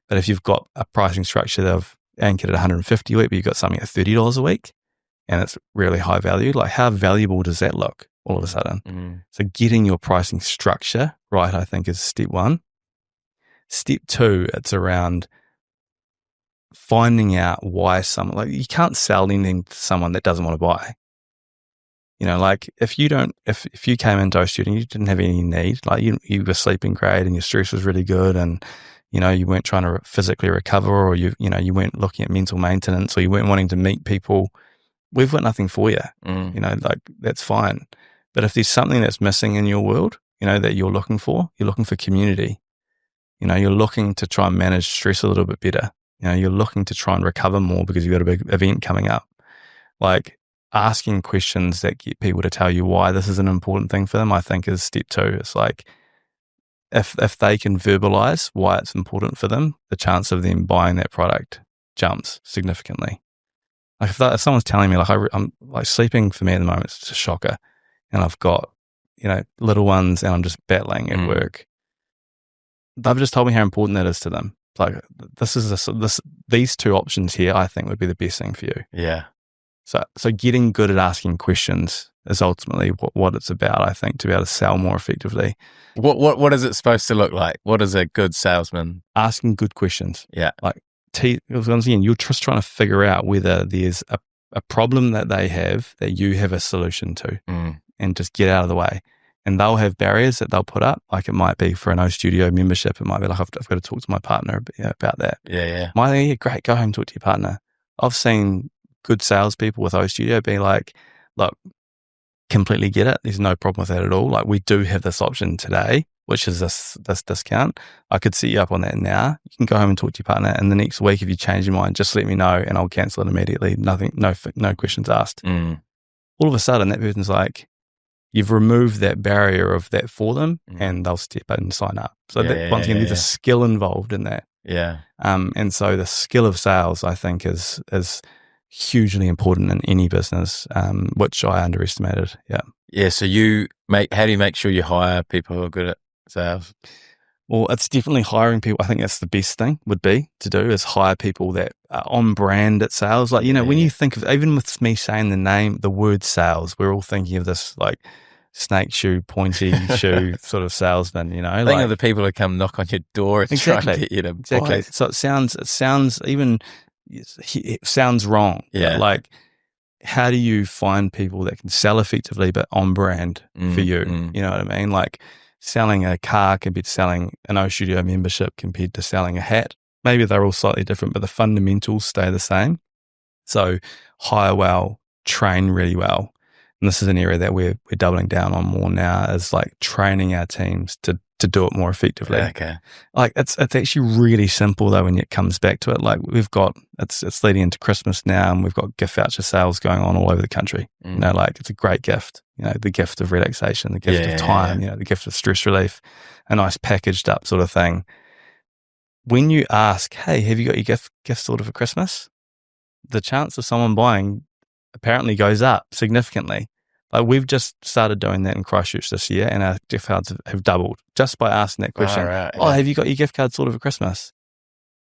But if you've got a pricing structure that I've anchored at $150 a week, but you've got something at $30 a week and it's really high value, like, how valuable does that look all of a sudden? So getting your pricing structure right, I think, is step one. Step two, it's around finding out why someone, like, you can't sell anything to someone that doesn't want to buy. Like, if you came into a student, you didn't have any need, like you were sleeping great and your stress was really good and You weren't trying to physically recover, or you weren't looking at mental maintenance, or you weren't wanting to meet people, we've got nothing for you. Like, that's fine. But if there's something that's missing in your world, that you're looking for community. You're looking to try and manage stress a little bit better. You're looking to try and recover more because you've got a big event coming up. Like, asking questions that get people to tell you why this is an important thing for them, I think, is step 2. It's like, if they can verbalize why it's important for them, the chance of them buying that product jumps significantly. Like, if someone's telling me, like, I'm like, sleeping for me at the moment, it's a shocker, and I've got, little ones, and I'm just battling at work. They've just told me how important that is to them. Like, these 2 options here, I think, would be the best thing for you. Yeah. So getting good at asking questions is ultimately what it's about, I think, to be able to sell more effectively. What is it supposed to look like? What is a good salesman? Asking good questions. Yeah. Like, once again, you're just trying to figure out whether there's a problem that they have that you have a solution to, and just get out of the way. And they'll have barriers that they'll put up. Like, it might be for an O Studio membership. It might be like, I've got to talk to my partner about that. Yeah. Yeah, great. Go home and talk to your partner. I've seen good salespeople with O Studio be like, look, completely get it. There's no problem with that at all. Like, we do have this option today, which is this discount. I could set you up on that now. You can go home and talk to your partner. And the next week, if you change your mind, just let me know and I'll cancel it immediately. Nothing, no questions asked. All of a sudden, that person's like, you've removed that barrier of that for them, and they'll step in and sign up. So once again, there's a skill involved in that. Yeah. And so the skill of sales, I think, is hugely important in any business, which I underestimated. Yeah. Yeah. So how do you make sure you hire people who are good at sales? Well, it's definitely hiring people. I think that's the best thing would be to do, is hire people that are on brand at sales. Like, when you think of, even with me saying the word sales, we're all thinking of this like snake shoe, pointy shoe sort of salesman, Think like, of the people who come knock on your door and try to get you to buy it. So it sounds wrong. Yeah. Like, how do you find people that can sell effectively but on brand for you? You know what I mean? Like, selling a car compared to selling an O Studio membership compared to selling a hat. Maybe they're all slightly different, but the fundamentals stay the same. So hire well, train really well. And this is an area that we're doubling down on more now, is like training our teams to do it more effectively. Okay. Like, it's actually really simple though when it comes back to it. Like, we've got, it's leading into Christmas now, and we've got gift voucher sales going on all over the country. Like, it's a great gift. The gift of relaxation, the gift of time, the gift of stress relief, a nice packaged up sort of thing. When you ask, hey, have you got your gift sorted for Christmas? The chance of someone buying apparently goes up significantly. Like, we've just started doing that in Christchurch this year, and our gift cards have doubled just by asking that question. Right, Oh, have you got your gift card sorted for Christmas?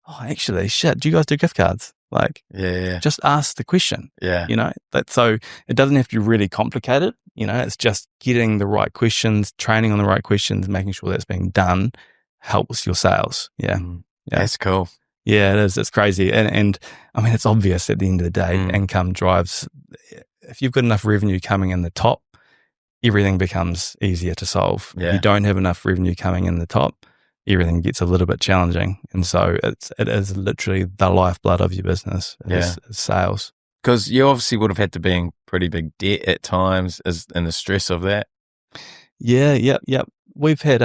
Oh, actually, shit, do you guys do gift cards? Like, just ask the question. Yeah. So it doesn't have to be really complicated. It's just getting the right questions, training on the right questions, making sure that's being done helps your sales. Yeah. That's cool. Yeah, it is. It's crazy. And I mean, it's obvious at the end of the day, income drives. If you've got enough revenue coming in the top, everything becomes easier to solve. Yeah. If you don't have enough revenue coming in the top, everything gets a little bit challenging. And so it is literally the lifeblood of your business is sales. Because you obviously would have had to be in pretty big debt at times, and the stress of that. Yeah, yep. We've had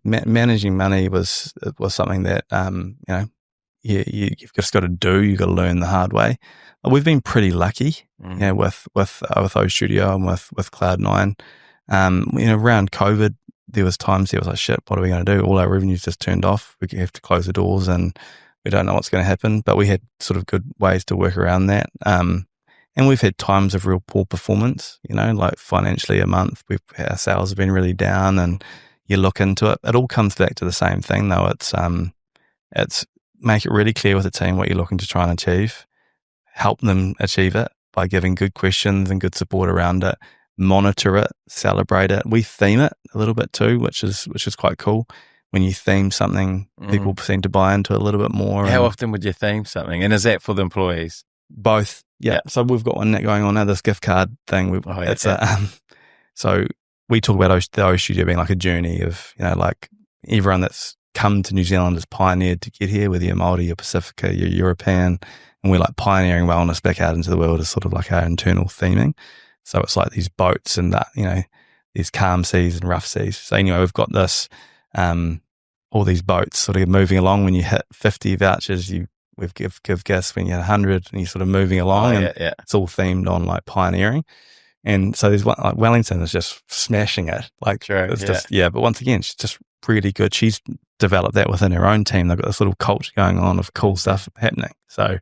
managing money was something that you've just got to do. You've got to learn the hard way. We've been pretty lucky, with O Studio and with Cloud9. Around COVID, there was times there was like, shit, what are we going to do? All our revenue's just turned off. We have to close the doors, and we don't know what's going to happen. But we had sort of good ways to work around that. And we've had times of real poor performance, like financially a month, our sales have been really down, and you look into it. It all comes back to the same thing though. It's make it really clear with the team what you're looking to try and achieve, help them achieve it by giving good questions and good support around it, monitor it, celebrate it. We theme it a little bit too, which is quite cool. When you theme something, people seem to buy into it a little bit more. How often would you theme something? And is that for the employees? Both. Yeah. So we've got one that going on now, this gift card thing. So we talk about the O Studio being like a journey of, like everyone that's come to New Zealand as pioneered to get here, whether you're Māori, you're Pacifica, you're European, and we're like pioneering wellness back out into the world as sort of like our internal theming. So it's like these boats and that, these calm seas and rough seas. So anyway, we've got this, all these boats sort of moving along. When you hit 50 vouchers, we've give gifts. When you hit 100, and you're sort of moving along, it's all themed on like pioneering. And so there's one, like Wellington is just smashing it. Like, it's just, but once again, she's just really good. She's developed that within her own team. They've got this little culture going on of cool stuff happening. So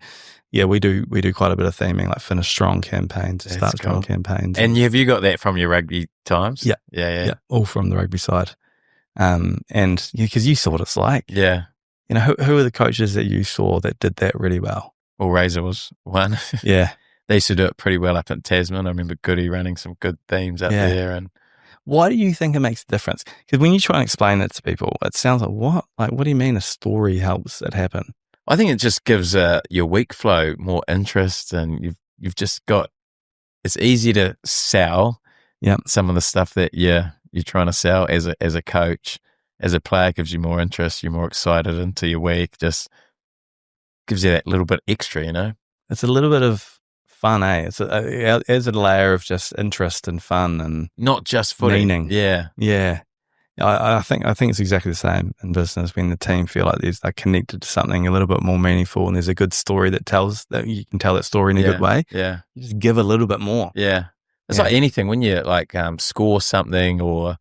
yeah, we do quite a bit of theming, like finish strong campaigns, start strong campaigns. And have you got that from your rugby times? Yeah. All from the rugby side. And because you saw what it's like. Yeah. Who are the coaches that you saw that did that really well? Well, Razor was one. Yeah. They used to do it pretty well up in Tasman. I remember Goody running some good themes up there. And why do you think it makes a difference? Because when you try and explain it to people, it sounds like, what? Like, what do you mean a story helps it happen? I think it just gives your week flow more interest, and you've just got, it's easy to sell some of the stuff that you're trying to sell as a coach. As a player, it gives you more interest, you're more excited into your week, just gives you that little bit extra, It's a little bit of fun, eh? It's adds a layer of just interest and fun and not just footy. Meaning. Yeah. I think it's exactly the same in business when the team feel like they're connected to something a little bit more meaningful, and there's a good story that you can tell that story in a good way. Yeah. You just give a little bit more. Yeah. It's like anything, when you score something or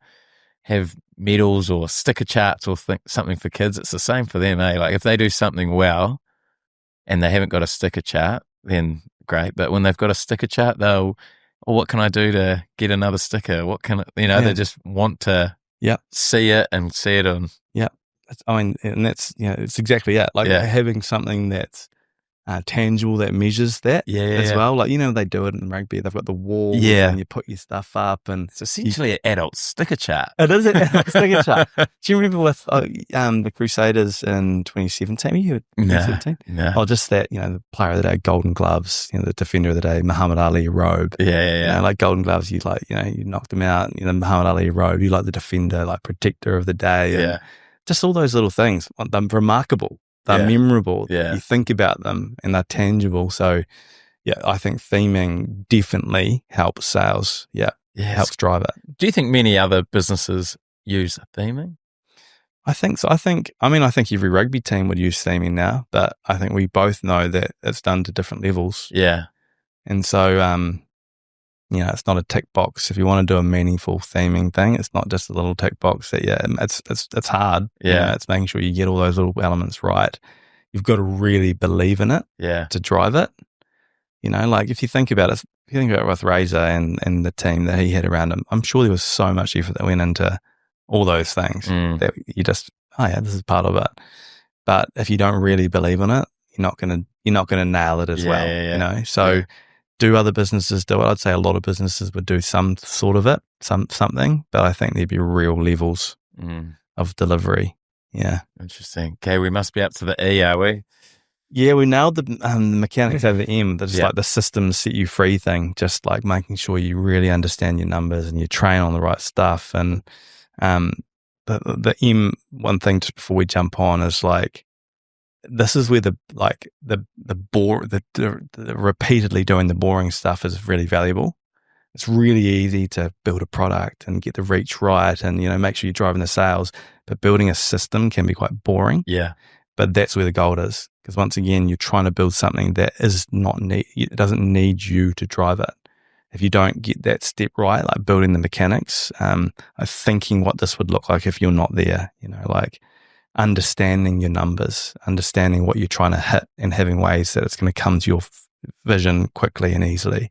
have medals or sticker charts or something for kids, it's the same for them, eh? Like if they do something well and they haven't got a sticker chart, then great. But when they've got a sticker chart, what can I do to get another sticker? What can they just want to see it and see it on. Yeah. And that's, it's exactly it. Like having something that's tangible that measures that as well. Like, they do it in rugby. They've got the walls and you put your stuff up, and it's essentially an adult sticker chart. It is an adult sticker chart. Do you remember with the Crusaders in 2017? You 2017? No. Oh, just that, the player of the day, Golden Gloves, the defender of the day, Muhammad Ali robe. Yeah. Like Golden Gloves, you knocked him out. Muhammad Ali robe, you like the defender, like protector of the day. And just all those little things. They're remarkable. They're memorable. You think about them and they're tangible. So, I think theming definitely helps sales. Helps drive it. Do you think many other businesses use theming? I think so. I think every rugby team would use theming now, but I think we both know that it's done to different levels. Yeah. And so, it's not a tick box. If you want to do a meaningful theming thing, it's not just a little tick box that, it's hard. Yeah. It's making sure you get all those little elements right. You've got to really believe in it to drive it. Like if you think about it, with Razor and the team that he had around him, I'm sure there was so much effort that went into all those things that you just, this is part of it. But if you don't really believe in it, you're not gonna nail it as well. So do other businesses do it? I'd say a lot of businesses would do some sort of it, something, but I think there'd be real levels of delivery. Yeah. Interesting. Okay, we must be up to the E, are we? Yeah, we nailed the mechanics over the M. That's just like the systems set you free thing, just like making sure you really understand your numbers and you train on the right stuff. And the M, one thing just before we jump on is like, this is where the repeatedly doing the boring stuff is really valuable. It's really easy to build a product and get the reach right and, make sure you're driving the sales, but building a system can be quite boring. Yeah. But that's where the gold is. Because once again, you're trying to build something that it doesn't need you to drive it. If you don't get that step right, like building the mechanics, thinking what this would look like if you're not there, like understanding your numbers, understanding what you're trying to hit and having ways that it's going to come to your vision quickly and easily.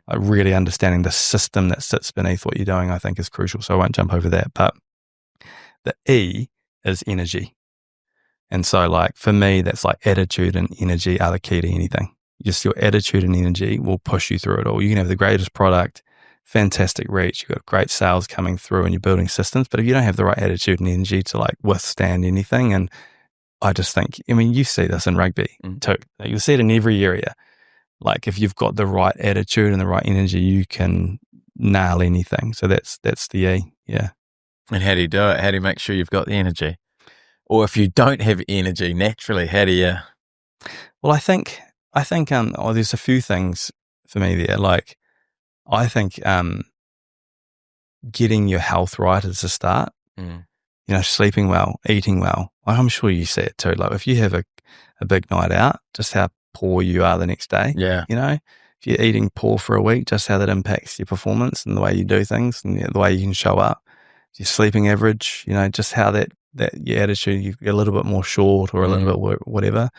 Like really understanding the system that sits beneath what you're doing, I think is crucial. So I won't jump over that. But the E is energy. And so like for me, that's like attitude and energy are the key to anything. Just your attitude and energy will push you through it all. You can have the greatest product, fantastic reach, you've got great sales coming through and you're building systems. But if you don't have the right attitude and energy to like withstand anything, and I just think, you see this in rugby too. You'll see it in every area. Like if you've got the right attitude and the right energy, you can nail anything. So that's the E. Yeah. And how do you do it? How do you make sure you've got the energy? Or if you don't have energy naturally, how do you? Well, I think there's a few things for me there. Like, I think getting your health right is a start. Mm. You know, sleeping well, eating well. I'm sure you see it too. Like, if you have a big night out, just how poor you are the next day. Yeah. You know, if you're eating poor for a week, just how that impacts your performance and the way you do things and the way you can show up. Your sleeping average, you know, just how that your attitude, you get a little bit more short or a little bit whatever.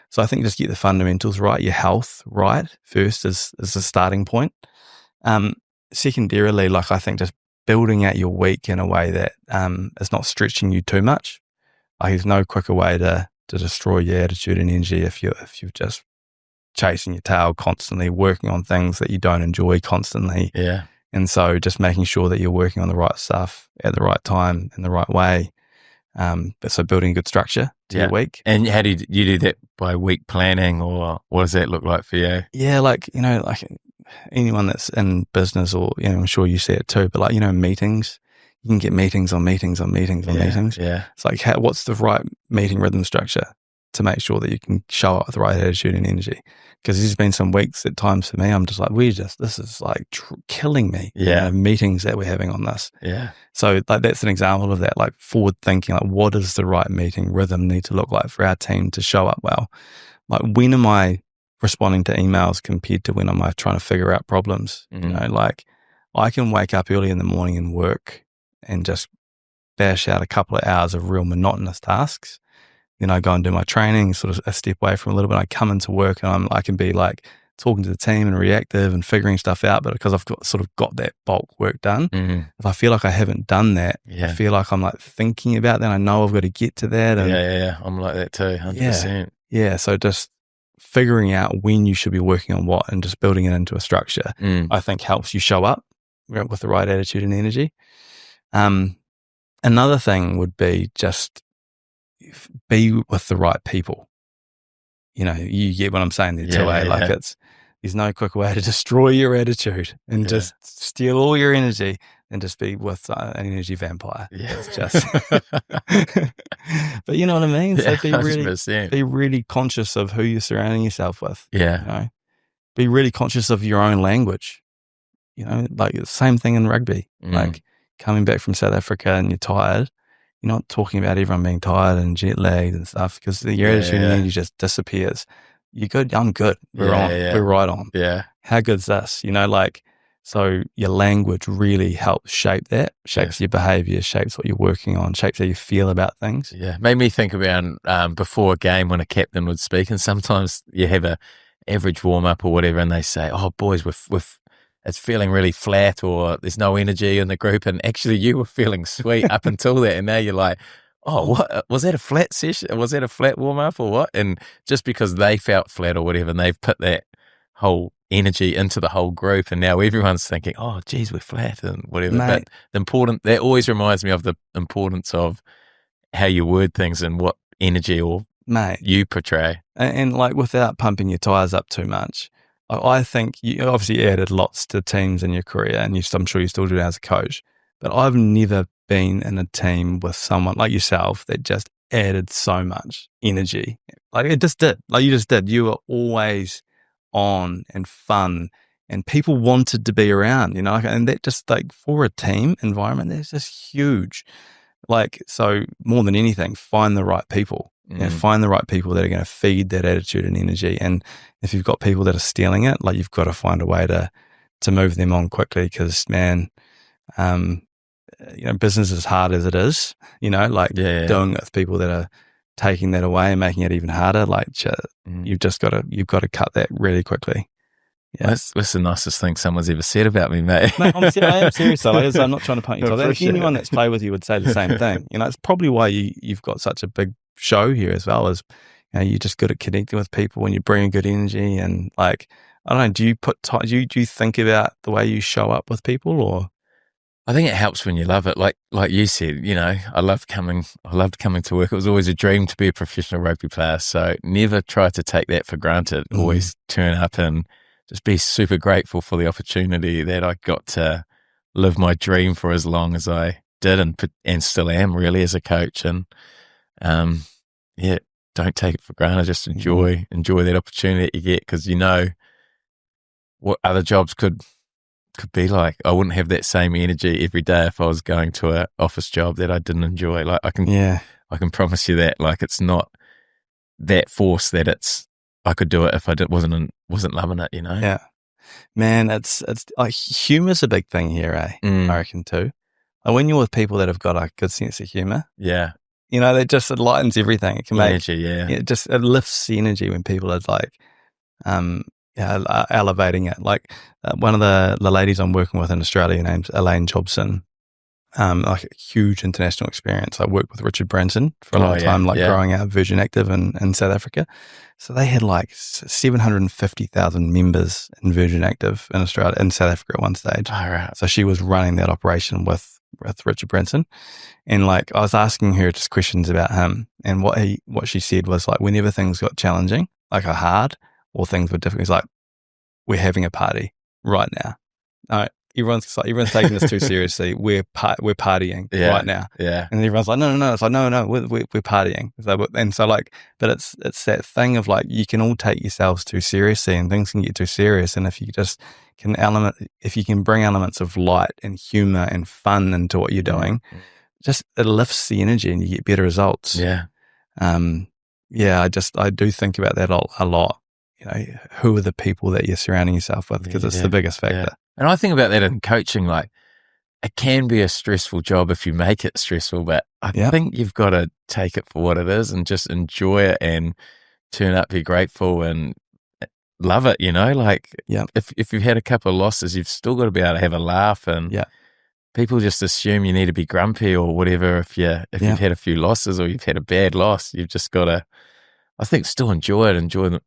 So I think just get the fundamentals right, your health right first is the starting point. Secondarily, like, I think just building out your week in a way that is not stretching you too much. Like, there's no quicker way to destroy your attitude and energy if you're just chasing your tail constantly, working on things that you don't enjoy constantly. Yeah. And so just making sure that you're working on the right stuff at the right time in the right way. But so building a good structure to your week. And how do you do that by week planning, or what does that look like for you? Yeah, like, you know, like anyone that's in business, or, you know, I'm sure you see it too, but like, you know, meetings, you can get meetings on meetings on meetings on meetings. Yeah. It's like, what's the right meeting rhythm structure to make sure that you can show up with the right attitude and energy? Because there's been some weeks at times for me, I'm just like, this is like killing me. Yeah. You know, meetings that we're having on this. Yeah. So like, that's an example of that, like forward thinking, like, what does the right meeting rhythm need to look like for our team to show up well? Like, when am I responding to emails compared to when am I trying to figure out problems? You know, like, I can wake up early in the morning and work and just bash out a couple of hours of real monotonous tasks. Then I go and do my training, sort of a step away from a little bit. I come into work and I can be like talking to the team and reactive and figuring stuff out. But because I've got that bulk work done, if I feel like I haven't done that, I feel like I'm like thinking about that. I know I've got to get to that. And Yeah. I'm like that too, 100%. Yeah. So just figuring out when you should be working on what and just building it into a structure, I think helps you show up with the right attitude and energy. Another thing would be just be with the right people. You know, you get what I'm saying there too, eh? Like, there's no quick way to destroy your attitude and just steal all your energy and just be with an energy vampire. Yeah. It's just, but you know what I mean? So be really conscious of who you're surrounding yourself with. Yeah. You know? Be really conscious of your own language. You know, like the same thing in rugby. Like, coming back from South Africa and you're tired, you're not talking about everyone being tired and jet lagged and stuff, because your attitude and energy just disappears. You're good. I'm good. We're on. We're right on. Yeah. How good's this? You know, like, so your language really helps shape that, shapes your behavior, shapes what you're working on, shapes how you feel about things. Yeah. Made me think about before a game when a captain would speak, and sometimes you have a average warm up or whatever, and they say, "Oh, boys, it's feeling really flat, or there's no energy in the group," and actually you were feeling sweet up until that, and now you're like, "Oh, what was that, a flat session? Was that a flat warm up or what?" And just because they felt flat or whatever, and they've put that whole energy into the whole group, and now everyone's thinking, "Oh, geez, we're flat," and whatever. Mate. But that always reminds me of the importance of how you word things and what energy or you portray. And like, without pumping your tires up too much, I think you obviously added lots to teams in your career, and I'm sure you still do as a coach. But I've never been in a team with someone like yourself that just added so much energy. Like, it just did. Like, you just did. You were always on and fun, and people wanted to be around, you know, and that just, like, for a team environment, that's just huge. Like, so more than anything, find the right people. You know, find the right people that are going to feed that attitude and energy. And if you've got people that are stealing it, like, you've got to find a way to move them on quickly, because, man, you know, business is hard as it is, you know, like doing it with people that are taking that away and making it even harder. Like, you've got to cut that really quickly. Yeah. That's the nicest thing someone's ever said about me, mate. No, I am serious. I'm not trying to punt you. Anyone that's played with you would say the same thing. You know, it's probably why you've got such a big show here as well, as, you know, you're just good at connecting with people and you bring good energy. And, like, I don't know, do you think about the way you show up with people, or? I think it helps when you love it. Like you said, you know, I loved coming to work. It was always a dream to be a professional rugby player. So never try to take that for granted. Always turn up and just be super grateful for the opportunity that I got to live my dream for as long as I did, and still am, really, as a coach. And yeah, don't take it for granted. Just enjoy that opportunity that you get, because you know what other jobs could be like. I wouldn't have that same energy every day if I was going to an office job that I didn't enjoy. Like I can promise you that. Like it's not that force that I could do it if I wasn't loving it. You know. Yeah, man, it's like humor's a big thing here, I reckon too. Like when you're with people that have got a good sense of humor, Yeah. you know, it lightens everything. It can Energy, it lifts the energy when people are like, elevating it. Like one of the ladies I'm working with in Australia named Elaine Jobson, like a huge international experience. I worked with Richard Branson for a long time, growing out Virgin Active in South Africa. So they had like 750,000 members in Virgin Active in Australia, in South Africa at one stage. Oh, right. So she was running that operation with Richard Branson. And like I was asking her just questions about him, and what she said was like, whenever things got challenging, like are hard, or things were difficult, he's like, we're having a party right now. All right. Everyone's taking this too seriously. We're partying right now. Yeah. And everyone's like, no. It's like, no, we're partying. But it's that thing of like, you can all take yourselves too seriously and things can get too serious. And if you just if you can bring elements of light and humor and fun into what you're doing, just it lifts the energy and you get better results. Yeah. I do think about that a lot. You know, who are the people that you're surrounding yourself with? Because it's the biggest factor. Yeah. And I think about that in coaching, like it can be a stressful job if you make it stressful, but I think you've got to take it for what it is and just enjoy it and turn up, be grateful and love it, you know? Like if you've had a couple of losses, you've still got to be able to have a laugh, and people just assume you need to be grumpy or whatever if you've had a few losses or you've had a bad loss. You've just got to, I think, still enjoy it, enjoy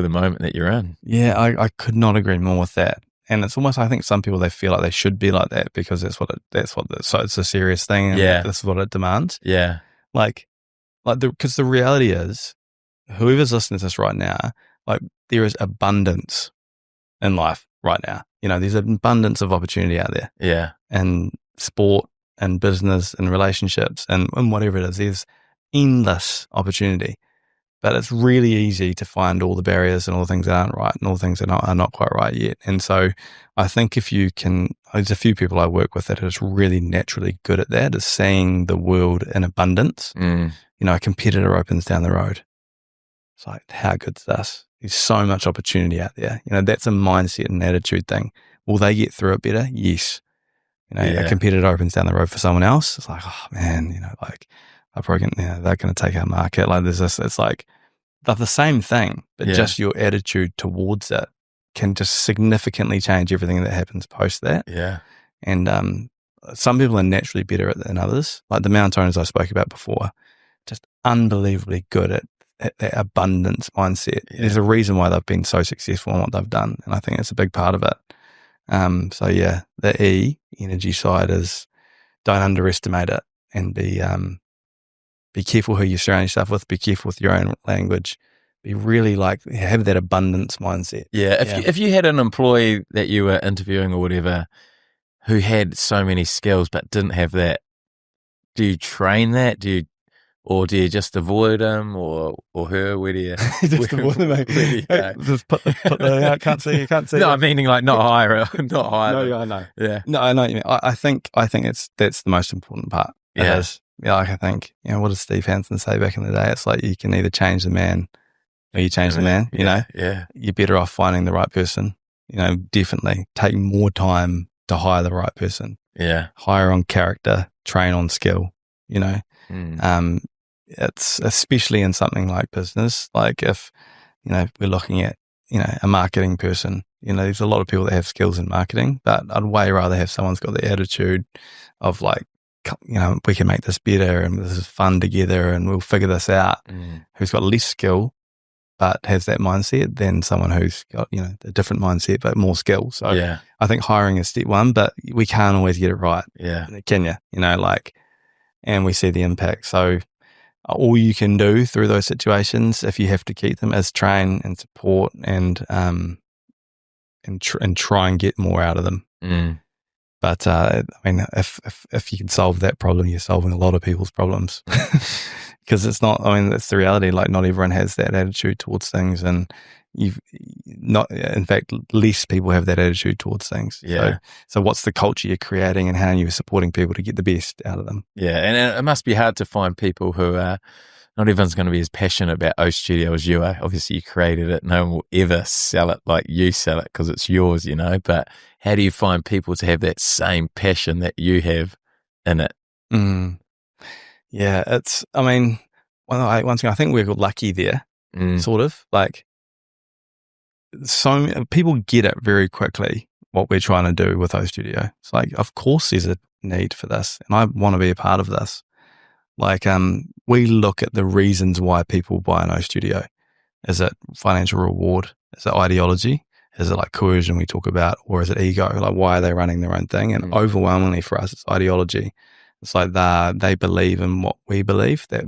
the moment that you're in. Yeah, I could not agree more with that. And it's almost, I think some people, they feel like they should be like that because so it's a serious thing and this is what it demands. Yeah. Because the reality is, whoever's listening to this right now, like there is abundance in life right now. You know, there's an abundance of opportunity out there. Yeah. And sport and business and relationships and whatever it is, there's endless opportunity. But it's really easy to find all the barriers and all the things that aren't right and all the things that are not quite right yet. And so I think if you can, there's a few people I work with that are just really naturally good at that, is seeing the world in abundance. You know, a competitor opens down the road. It's like, how good's this? There's so much opportunity out there. You know, that's a mindset and attitude thing. Will they get through it better? Yes. You know, a competitor opens down the road for someone else. It's like, oh man, you know, like, they're going to take our market. Like there's this, it's like they're the same thing, but just your attitude towards it can just significantly change everything that happens post that. Yeah. And some people are naturally better at it than others. Like the Mount owners I spoke about before, just unbelievably good at that abundance mindset. Yeah. There's a reason why they've been so successful in what they've done. And I think it's a big part of it. So yeah, the energy side is, don't underestimate it, and be careful who you surround yourself with. Be careful with your own language. Be really have that abundance mindset. Yeah. If you had an employee that you were interviewing or whatever who had so many skills but didn't have that, do you train that? Do you just avoid them or her? Where do you just avoid them? Just put the can't see. No, I'm meaning like not hire her. No, I know. Yeah. No, I know what you mean. I think that's the most important part. Yeah. It is. Yeah, I think, you know, what did Steve Hansen say back in the day? It's like you can either change the man or you change the man, you know? Yeah. You're better off finding the right person. You know, definitely take more time to hire the right person. Yeah. Hire on character, train on skill, you know? It's especially in something like business. Like if, you know, we're looking at, you know, a marketing person, you know, there's a lot of people that have skills in marketing, but I'd way rather have someone's got the attitude of like, you know, we can make this better and this is fun together and we'll figure this out, who's got less skill but has that mindset than someone who's got, you know, a different mindset but more skill. So I think hiring is step one, but we can't always get it right. Yeah. Can you? You know, like, and we see the impact. So all you can do through those situations, if you have to keep them, is train and support and try and get more out of them. But I mean, if you can solve that problem, you're solving a lot of people's problems. because it's not, I mean, that's the reality. Like, not everyone has that attitude towards things, and you've not, in fact, least people have that attitude towards things. Yeah. So what's the culture you're creating, and how you're supporting people to get the best out of them? Yeah, and it must be hard to find people who are, not everyone's going to be as passionate about O Studio as you are. Obviously, you created it. No one will ever sell it like you sell it because it's yours, you know. But how do you find people to have that same passion that you have in it? Yeah, it's, I mean, once again, I think we're lucky there, sort of. Like, so people get it very quickly what we're trying to do with O Studio. It's like, of course there's a need for this, and I want to be a part of this. Like, we look at the reasons why people buy an O Studio. Is it financial reward? Is it ideology? Is it like coercion we talk about? Or is it ego? Like, why are they running their own thing? And overwhelmingly for us, it's ideology. It's like they believe in what we believe, that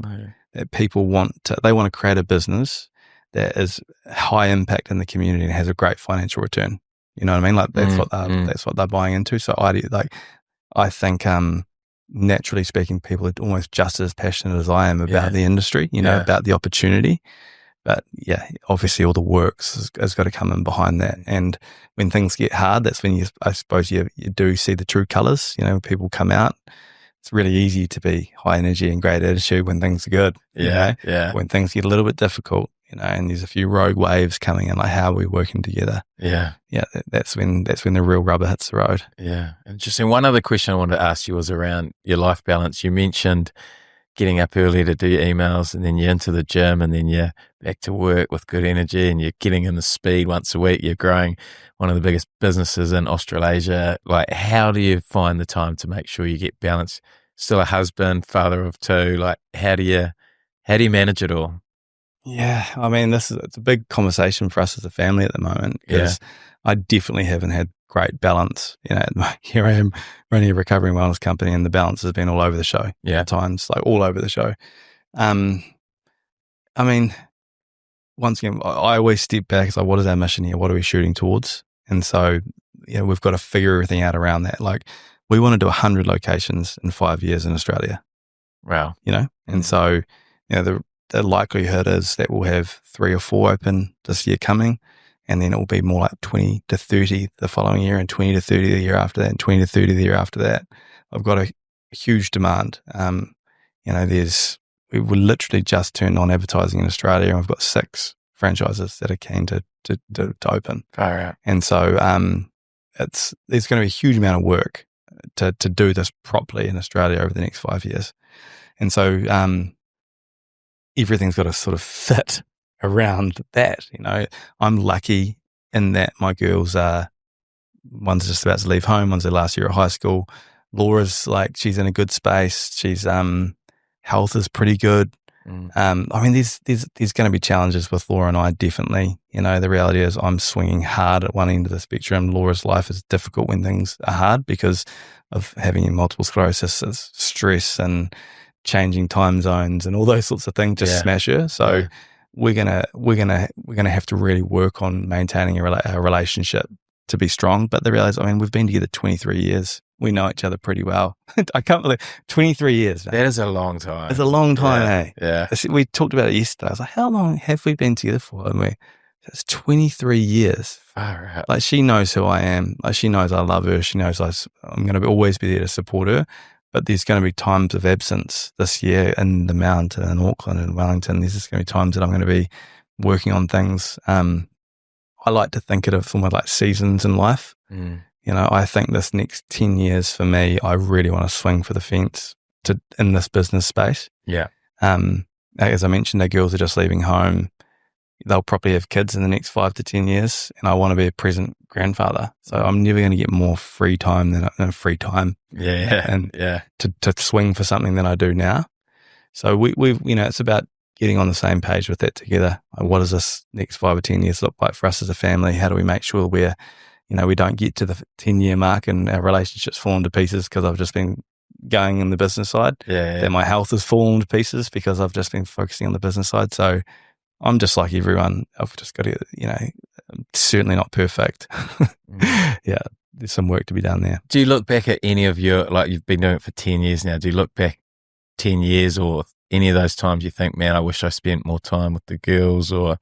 people they want to create a business that is high impact in the community and has a great financial return. You know what I mean? Like, that's what they're buying into. So I think, naturally speaking, people are almost just as passionate as I am about the industry, about the opportunity. But yeah, obviously all the work has got to come in behind that. And when things get hard, that's when I suppose you do see the true colours. People come out. It's really easy to be high energy and great attitude when things are good. Yeah. When things get a little bit difficult, and there's a few rogue waves coming in, like, how are we working together? Yeah. That's when the real rubber hits the road. Yeah. Interesting. One other question I wanted to ask you was around your life balance. You mentioned getting up early to do emails, and then you're into the gym, and then you're back to work with good energy, and you're getting in the speed once a week. You're growing one of the biggest businesses in Australasia. Like, how do you find the time to make sure you get balance? Still a husband, father of two. Like, how do you manage it all? Yeah, I mean, it's a big conversation for us as a family at the moment, because I definitely haven't had great balance. Here I am running a recovery and wellness company, and the balance has been all over the show. At times, like all over the show. I mean, once again, I always step back. It's like, what is our mission here? What are we shooting towards? And so, we've got to figure everything out around that. Like, we want to do 100 locations in 5 years in Australia. Wow. And so, the likelihood is that we'll have 3 or 4 open this year coming, and then it will be more like 20 to 30 the following year, and 20 to 30 the year after that, and 20 to 30 the year after that. I've got a huge demand. We were literally just turned on advertising in Australia, and we've got 6 franchises that are keen to open. Far out. And so there's going to be a huge amount of work to do this properly in Australia over the next 5 years. And so everything's got to sort of fit around that. I'm lucky in that my girls one's just about to leave home, one's their last year at high school. Laura's like, she's in a good space. She's health is pretty good. I mean, there's going to be challenges with Laura and I, definitely. The reality is I'm swinging hard at one end of the spectrum. Laura's life is difficult when things are hard because of having multiple sclerosis, stress, and changing time zones and all those sorts of things just smash her. So we're gonna have to really work on maintaining a relationship to be strong. But the reality is, I mean, we've been together 23 years. We know each other pretty well. I can't believe 23 years. Man. That is a long time. It's a long time, eh? Yeah. We talked about it yesterday. I was like, how long have we been together for? And it's 23 years. Far out. Like, she knows who I am. Like, she knows I love her. She knows I'm going to always be there to support her. But there's going to be times of absence this year in the Mount and in Auckland and Wellington. There's just going to be times that I'm going to be working on things. I like to think of it almost like seasons in life. I think this next 10 years for me, I really want to swing for the fence in this business space. Yeah. As I mentioned, our girls are just leaving home. They'll probably have kids in the next 5 to 10 years, and I want to be a present grandfather. So I'm never going to get more free time than free time. To swing for something than I do now. So we've it's about getting on the same page with that together. Like, what does this next 5 or 10 years look like for us as a family? How do we make sure we don't get to the 10-year mark and our relationships falling to pieces because I've just been going in the business side. That my health has fallen to pieces because I've just been focusing on the business side. So I'm just like everyone. I've just got to, I'm certainly not perfect. Yeah, there's some work to be done there. Do you look back at any of your, like, you've been doing it for 10 years now, do you look back 10 years or any of those times you think, man, I wish I spent more time with the girls, or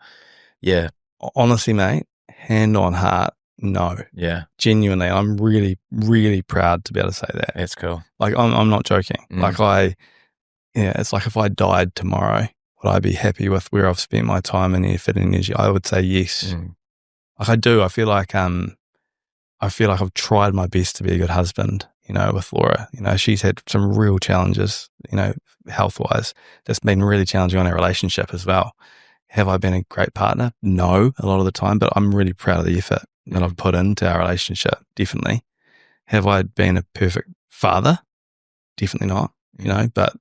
yeah, Honestly, mate, hand on heart, no. yeah, Genuinely, I'm really, really proud to be able to say that. that's cool. Like, I'm not joking. Mm. It's like if I died tomorrow, would I be happy with where I've spent my time and effort and energy? I would say yes. Like I do. I feel like I've tried my best to be a good husband, with Laura. She's had some real challenges, health-wise. That's been really challenging on our relationship as well. Have I been a great partner? No, a lot of the time, but I'm really proud of the effort that I've put into our relationship, definitely. Have I been a perfect father? Definitely not, but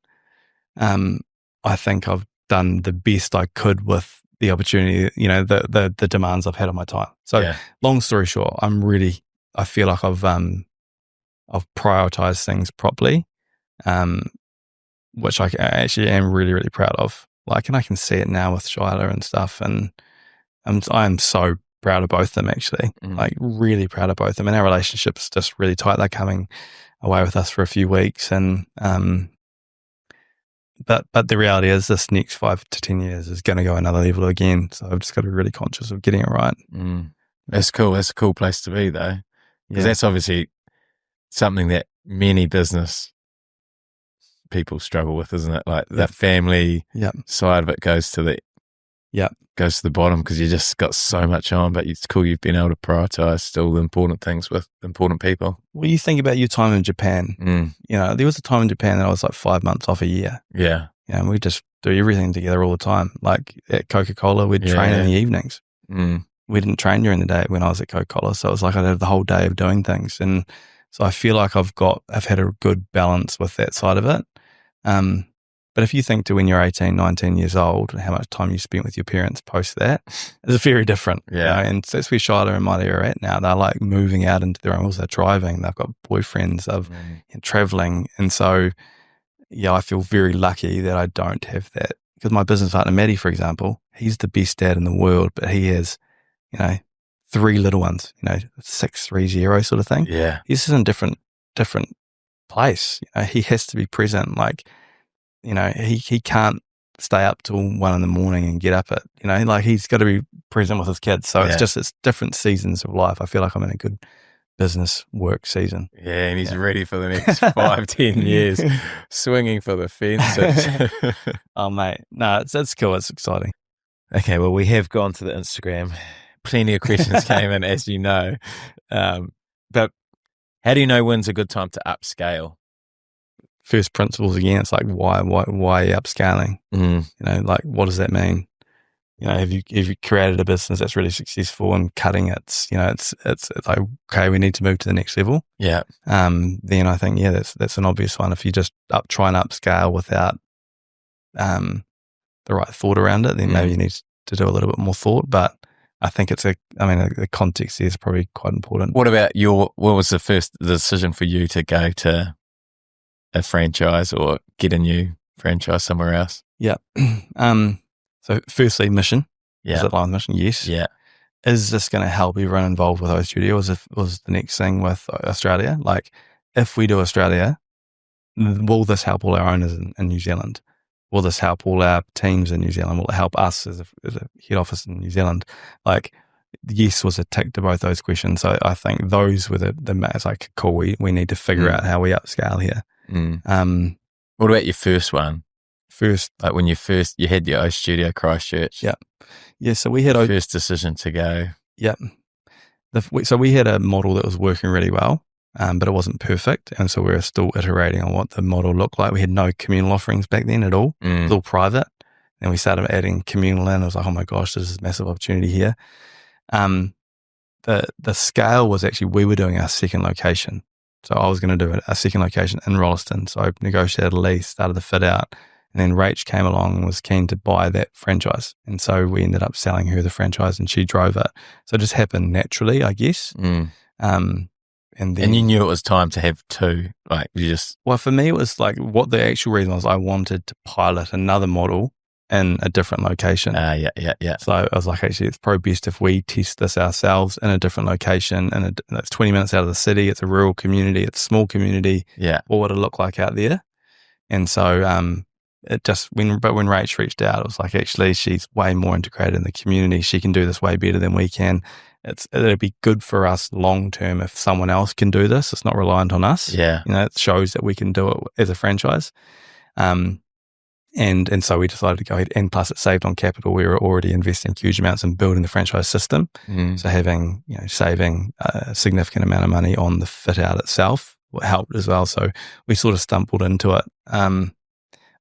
I think I've done the best I could with the opportunity, the demands I've had on my time. So long story short, I feel like I've prioritized things properly, which I actually am really, really proud of. Like, and I can see it now with Shyla and stuff. And I'm so proud of both of them, actually, like really proud of both of them. And our relationship's just really tight. They're coming away with us for a few weeks. And, but the reality is this next 5 to 10 years is going to go another level again. So I've just got to be really conscious of getting it right. That's cool. That's a cool place to be, though. Because that's obviously something that many business people struggle with, isn't it? Like that family side of it goes to the bottom because you just got so much on. But it's cool you've been able to prioritize still the important things with important people. Well, you think about your time in Japan. There was a time in Japan that I was like 5 months off a year. Yeah. And we just do everything together all the time. Like at Coca-Cola, we'd train in the evenings. We didn't train during the day when I was at Coca-Cola. So it was like I'd have the whole day of doing things. And so I feel like I've had a good balance with that side of it. But if you think to when you're 18, 19 years old and how much time you spent with your parents post that, it's very different. Yeah. And so that's where Shyla and Miley are at now. They're like moving out into their own worlds. They're driving. They've got boyfriends. They're traveling. And so, I feel very lucky that I don't have that. Because my business partner, Maddie, for example, he's the best dad in the world, but he has, 3 little ones, 6, 3, 0 sort of thing. Yeah. He's just in a different place. He has to be present. Like, he can't stay up till 1 a.m. and get up at, like he's got to be present with his kids. So it's different seasons of life. I feel like I'm in a good business work season. Yeah. And he's ready for the next 5, 10 years, swinging for the fences. Oh, mate. No, it's cool. It's exciting. Okay. Well, we have gone to the Instagram. Plenty of questions came in, as you know. But how do you know when's a good time to upscale? First principles again. It's like why are you upscaling? Like what does that mean? Have you created a business that's really successful and cutting it's like, okay, we need to move to the next level. Yeah. Then I think that's an obvious one. If you just try and upscale without the right thought around it, then maybe you need to do a little bit more thought. But I think the context there is probably quite important. What about what was the decision for you to go to a franchise or get a new franchise somewhere else? Yeah. So firstly, mission. Yeah. Is it line mission? Yes. Yeah. Is this going to help everyone involved with host studio? Was the next thing with Australia? Like, if we do Australia, will this help all our owners in New Zealand? Will this help all our teams in New Zealand? Will it help us as a head office in New Zealand? Like, yes was a tick to both those questions. So I think those were it's like, cool, we need to figure out how we upscale here. What about your first one? Like when you had your O studio Christchurch. Yeah. So we had first decision to go. Yeah. So we had a model that was working really well, but it wasn't perfect. And so we were still iterating on what the model looked like. We had no communal offerings back then at all. It was all private. And we started adding communal in. I was like, oh my gosh, this is a massive opportunity here. The scale was actually, we were doing our second location. So I was going to do a second location in Rolleston. So I negotiated a lease, started the fit out. And then Rach came along and was keen to buy that franchise. And so we ended up selling her the franchise and she drove it. So it just happened naturally, I guess. And you knew it was time to have 2. Like Well, for me, it was like what the actual reason was I wanted to pilot another model in a different location. Yeah. So I was like, actually, it's probably best if we test this ourselves in a different location. And it's 20 minutes out of the city. It's a rural community. It's a small community. Yeah. What would it look like out there? And so, it just when Rach reached out, it was like, actually, she's way more integrated in the community. She can do this way better than we can. It'd be good for us long term if someone else can do this. It's not reliant on us. Yeah. It shows that we can do it as a franchise. And so we decided to go ahead, and plus it saved on capital. We were already investing huge amounts in building the franchise system. So having, saving a significant amount of money on the fit out itself helped as well. So we sort of stumbled into it.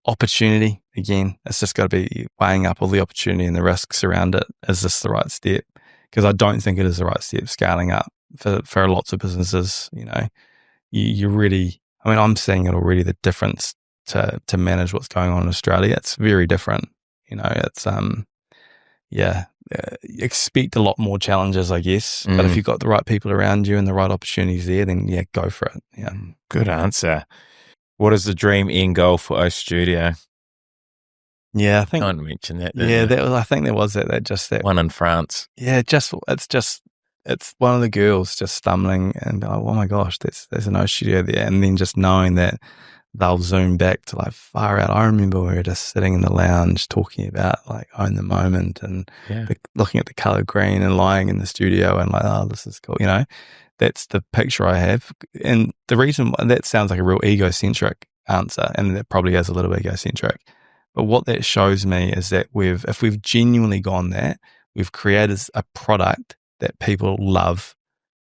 Opportunity, again, it's just got to be weighing up all the opportunity and the risks around it. Is this the right step? Because I don't think it is the right step scaling up for lots of businesses. You really, I'm seeing it already, the difference to manage what's going on in Australia. It's very different. It's, expect a lot more challenges, I guess. But if you've got the right people around you and the right opportunities there, then go for it. Yeah. Good answer. What is the dream end goal for O Studio? Yeah, I think I mentioned that. I think there was that one in France. Yeah, it's one of the girls just stumbling and oh my gosh, there's an O Studio there, and then just knowing that they'll zoom back to like far out. I remember we were just sitting in the lounge talking about like own the moment and looking at the color green and lying in the studio and like, oh, this is cool. That's the picture I have. And the reason that sounds like a real egocentric answer, and it probably is a little bit egocentric, but what that shows me is that if we've genuinely gone that, we've created a product that people love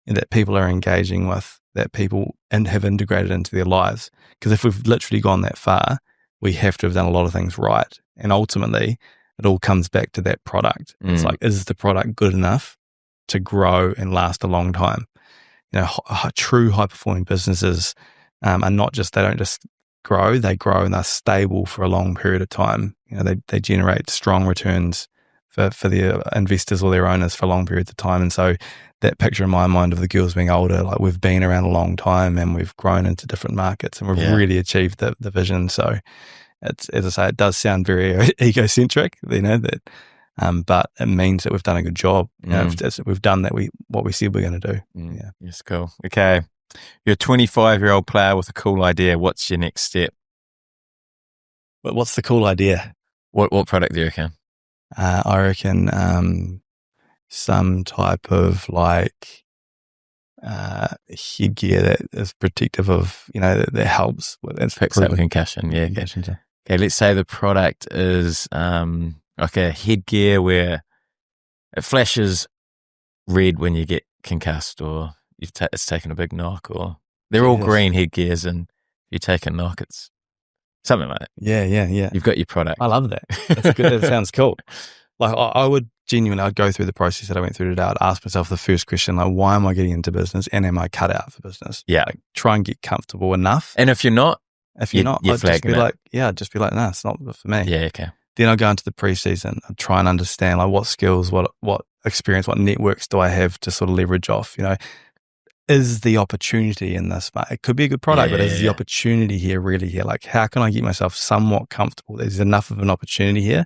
and that people are engaging with, that people have integrated into their lives. Because if we've literally gone that far, we have to have done a lot of things right. And ultimately, it all comes back to that product. It's like, is the product good enough to grow and last a long time? True high-performing businesses are not just, they don't just grow, they grow and they're stable for a long period of time. They generate strong returns for their investors or their owners for long periods of time. And so that picture in my mind of the girls being older, like we've been around a long time and we've grown into different markets and we've really achieved the vision. So it's, as I say, it does sound very egocentric, but it means that we've done a good job. We've done what we said we're going to do. Yeah. Yes, cool. Okay. You're a 25-year-old player with a cool idea. What's your next step? But what's the cool idea? What product do you reckon? I reckon some type of like headgear that is protective of, that helps with picks up concussion. Yeah. Okay, let's say the product is like a headgear where it flashes red when you get concussed or it's taken a big knock, or they're all green headgears, and if you take a knock, it's something like that. Yeah. You've got your product. I love that. That's good. That sounds cool. Like I would genuinely, I'd go through the process that I went through today. I'd ask myself the first question, like, why am I getting into business, and am I cut out for business? Yeah. Like, try and get comfortable enough. And if you're not, I'd just be like, nah, it's not for me. Yeah, okay. Then I'll go into the pre-season. I'd try and understand like what skills, what experience, what networks do I have to sort of leverage off, is the opportunity in this? It could be a good product, but is the opportunity here really here? Like, how can I get myself somewhat comfortable? There's enough of an opportunity here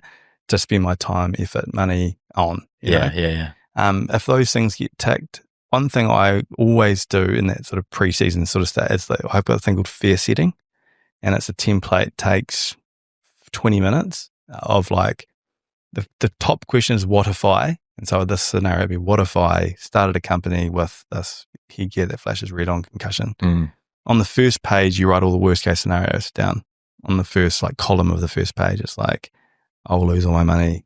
to spend my time, effort, money on. Yeah. If those things get ticked, one thing I always do in that sort of pre-season sort of state is that I've got a thing called fear setting, and it's a template, takes 20 minutes of like, the top question is, what if I? And so this scenario would be, what if I started a company with this headgear that flashes red on concussion? On the first page, you write all the worst case scenarios down. On the first like column of the first page, it's like, I'll lose all my money,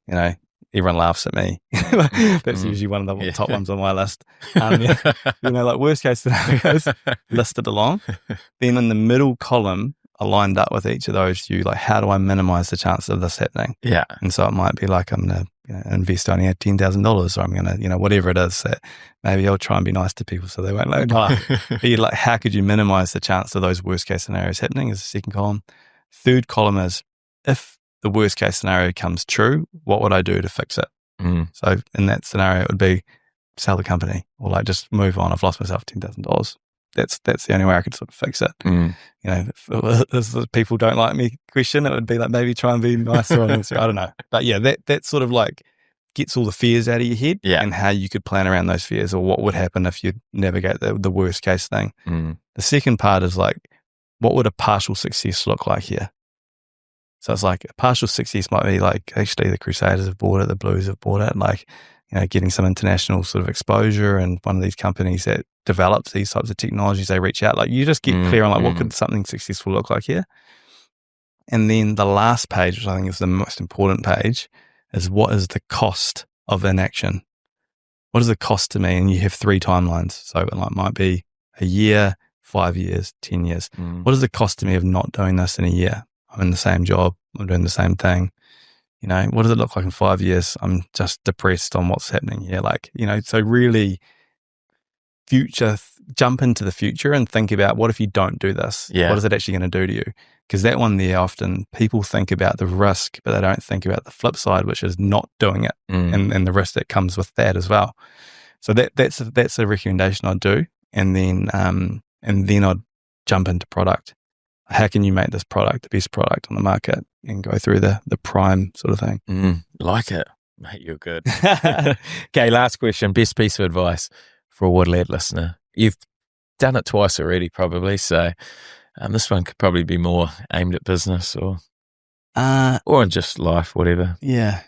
everyone laughs at me. That's usually one of the top ones on my list. Like worst case scenarios listed along. Then in the middle column, aligned up with each of those, you like, how do I minimize the chance of this happening? Yeah. And so it might be like, I'm going to invest only at $10,000, or I'm going to, whatever it is, that maybe I'll try and be nice to people so they won't loan. But you're like, how could you minimize the chance of those worst case scenarios happening, is the second column. Third column is, if the worst case scenario comes true, what would I do to fix it? So in that scenario, it would be sell the company, or like just move on. I've lost myself $10,000. That's the only way I could sort of fix it. If this is people don't like me question, it would be like, maybe try and be nicer on Instagram. I don't know. But yeah, that sort of like gets all the fears out of your head, and how you could plan around those fears, or what would happen if you navigate the worst case thing. The second part is like, what would a partial success look like here? So it's like a partial success might be like, actually the Crusaders have bought it, the Blues have bought it, like, getting some international sort of exposure, and one of these companies that develops these types of technologies, they reach out. Like, you just get clear on like, what could something successful look like here? And then the last page, which I think is the most important page, is what is the cost of inaction? What is the cost to me? And you have 3 timelines. So it might be a year, 5 years, 10 years. What is the cost to me of not doing this in a year? I'm in the same job. I'm doing the same thing. What does it look like in 5 years? I'm just depressed on what's happening here. Like, so really jump into the future and think about, what if you don't do this? Yeah. What is it actually going to do to you? Because that one there, often people think about the risk, but they don't think about the flip side, which is not doing it, and the risk that comes with that as well. So that's a recommendation I'd do. And then I'd jump into product. How can you make this product the best product on the market, and go through the prime sort of thing? Like it. Mate, you're good. Okay, last question. Best piece of advice for a Waterlad listener. You've done it twice already, probably. So this one could probably be more aimed at business or in just life, whatever. Yeah.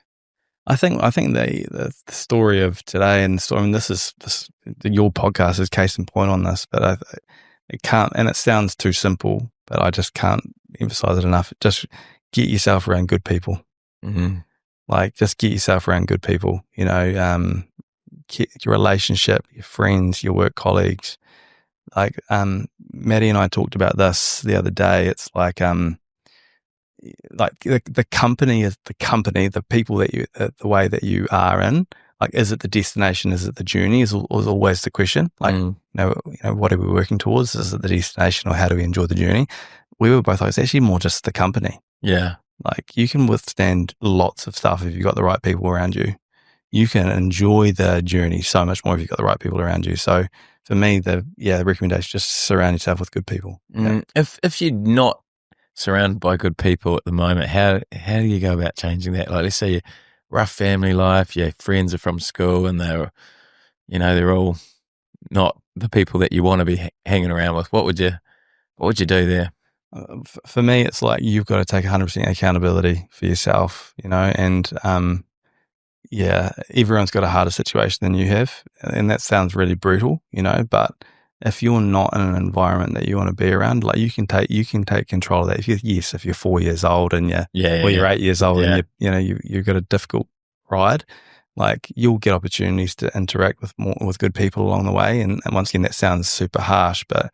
I think the story of today, and your podcast is case in point on this, but it can't, and it sounds too simple, but I just can't emphasize it enough. Just get yourself around good people. Like, just get yourself around good people. Your relationship, your friends, your work colleagues. Like, Maddie and I talked about this the other day. It's like the company is the company, the people that the way that you are in. Like, is it the destination? Is it the journey? Is always the question. Like, what are we working towards? Is it the destination, or how do we enjoy the journey? We were both like, it's actually more just the company. Yeah. Like, you can withstand lots of stuff if you've got the right people around you. You can enjoy the journey so much more if you've got the right people around you. So for me, the recommendation, just surround yourself with good people. Yeah. If you're not surrounded by good people at the moment, how do you go about changing that? Like, let's say your rough family life, your friends are from school, and they're all not the people that you want to be hanging around with. What would you do there? For me, it's like, you've got to take 100% accountability for yourself, and everyone's got a harder situation than you have. And that sounds really brutal, but if you're not in an environment that you want to be around, like, you can take control of that. If you're 4 years old and you're 8 years old and you've got a difficult ride, like, you'll get opportunities to interact with good people along the way. And once again, that sounds super harsh, but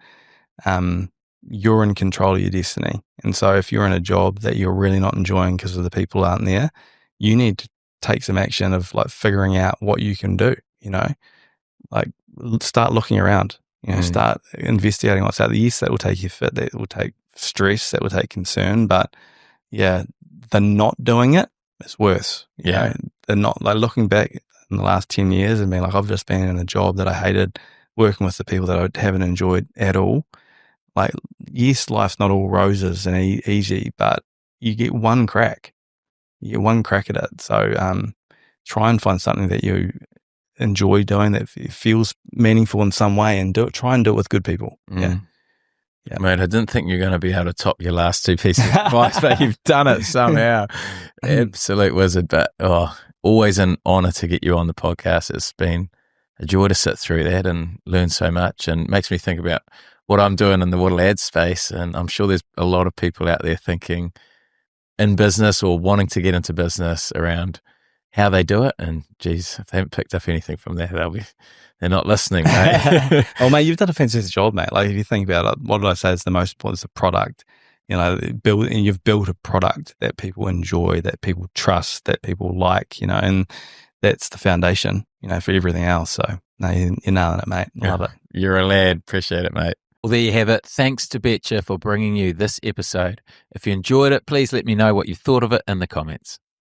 you're in control of your destiny. And so if you're in a job that you're really not enjoying because of the people aren't there, you need to take some action of like figuring out what you can do, like, start looking around, start investigating what's out there. Yes, that will take effort, that will take stress, that will take concern, but the not doing it is worse. They're not, like, looking back in the last 10 years and being like, I've just been in a job that I hated, working with the people that I haven't enjoyed at all. Like, yes, life's not all roses and easy, but you get one crack. You get one crack at it. So try and find something that you enjoy doing, that feels meaningful in some way, and try and do it with good people. Yeah. Mate, I didn't think you were going to be able to top your last 2 pieces of advice, but you've done it somehow. Absolute wizard. But always an honour to get you on the podcast. It's been a joy to sit through that and learn so much, and makes me think about what I'm doing in the Waterlad space. And I'm sure there's a lot of people out there thinking in business or wanting to get into business around how they do it. And geez, if they haven't picked up anything from that, they're not listening, mate. Oh, mate, you've done a fantastic job, mate. Like, if you think about it, what did I say is the most important? Is the product. You've built a product that people enjoy, that people trust, that people like, and that's the foundation, for everything else. So no, you're nailing it, mate. Love it. You're a lad. Appreciate it, mate. Well, there you have it. Thanks to Betcha for bringing you this episode. If you enjoyed it, please let me know what you thought of it in the comments.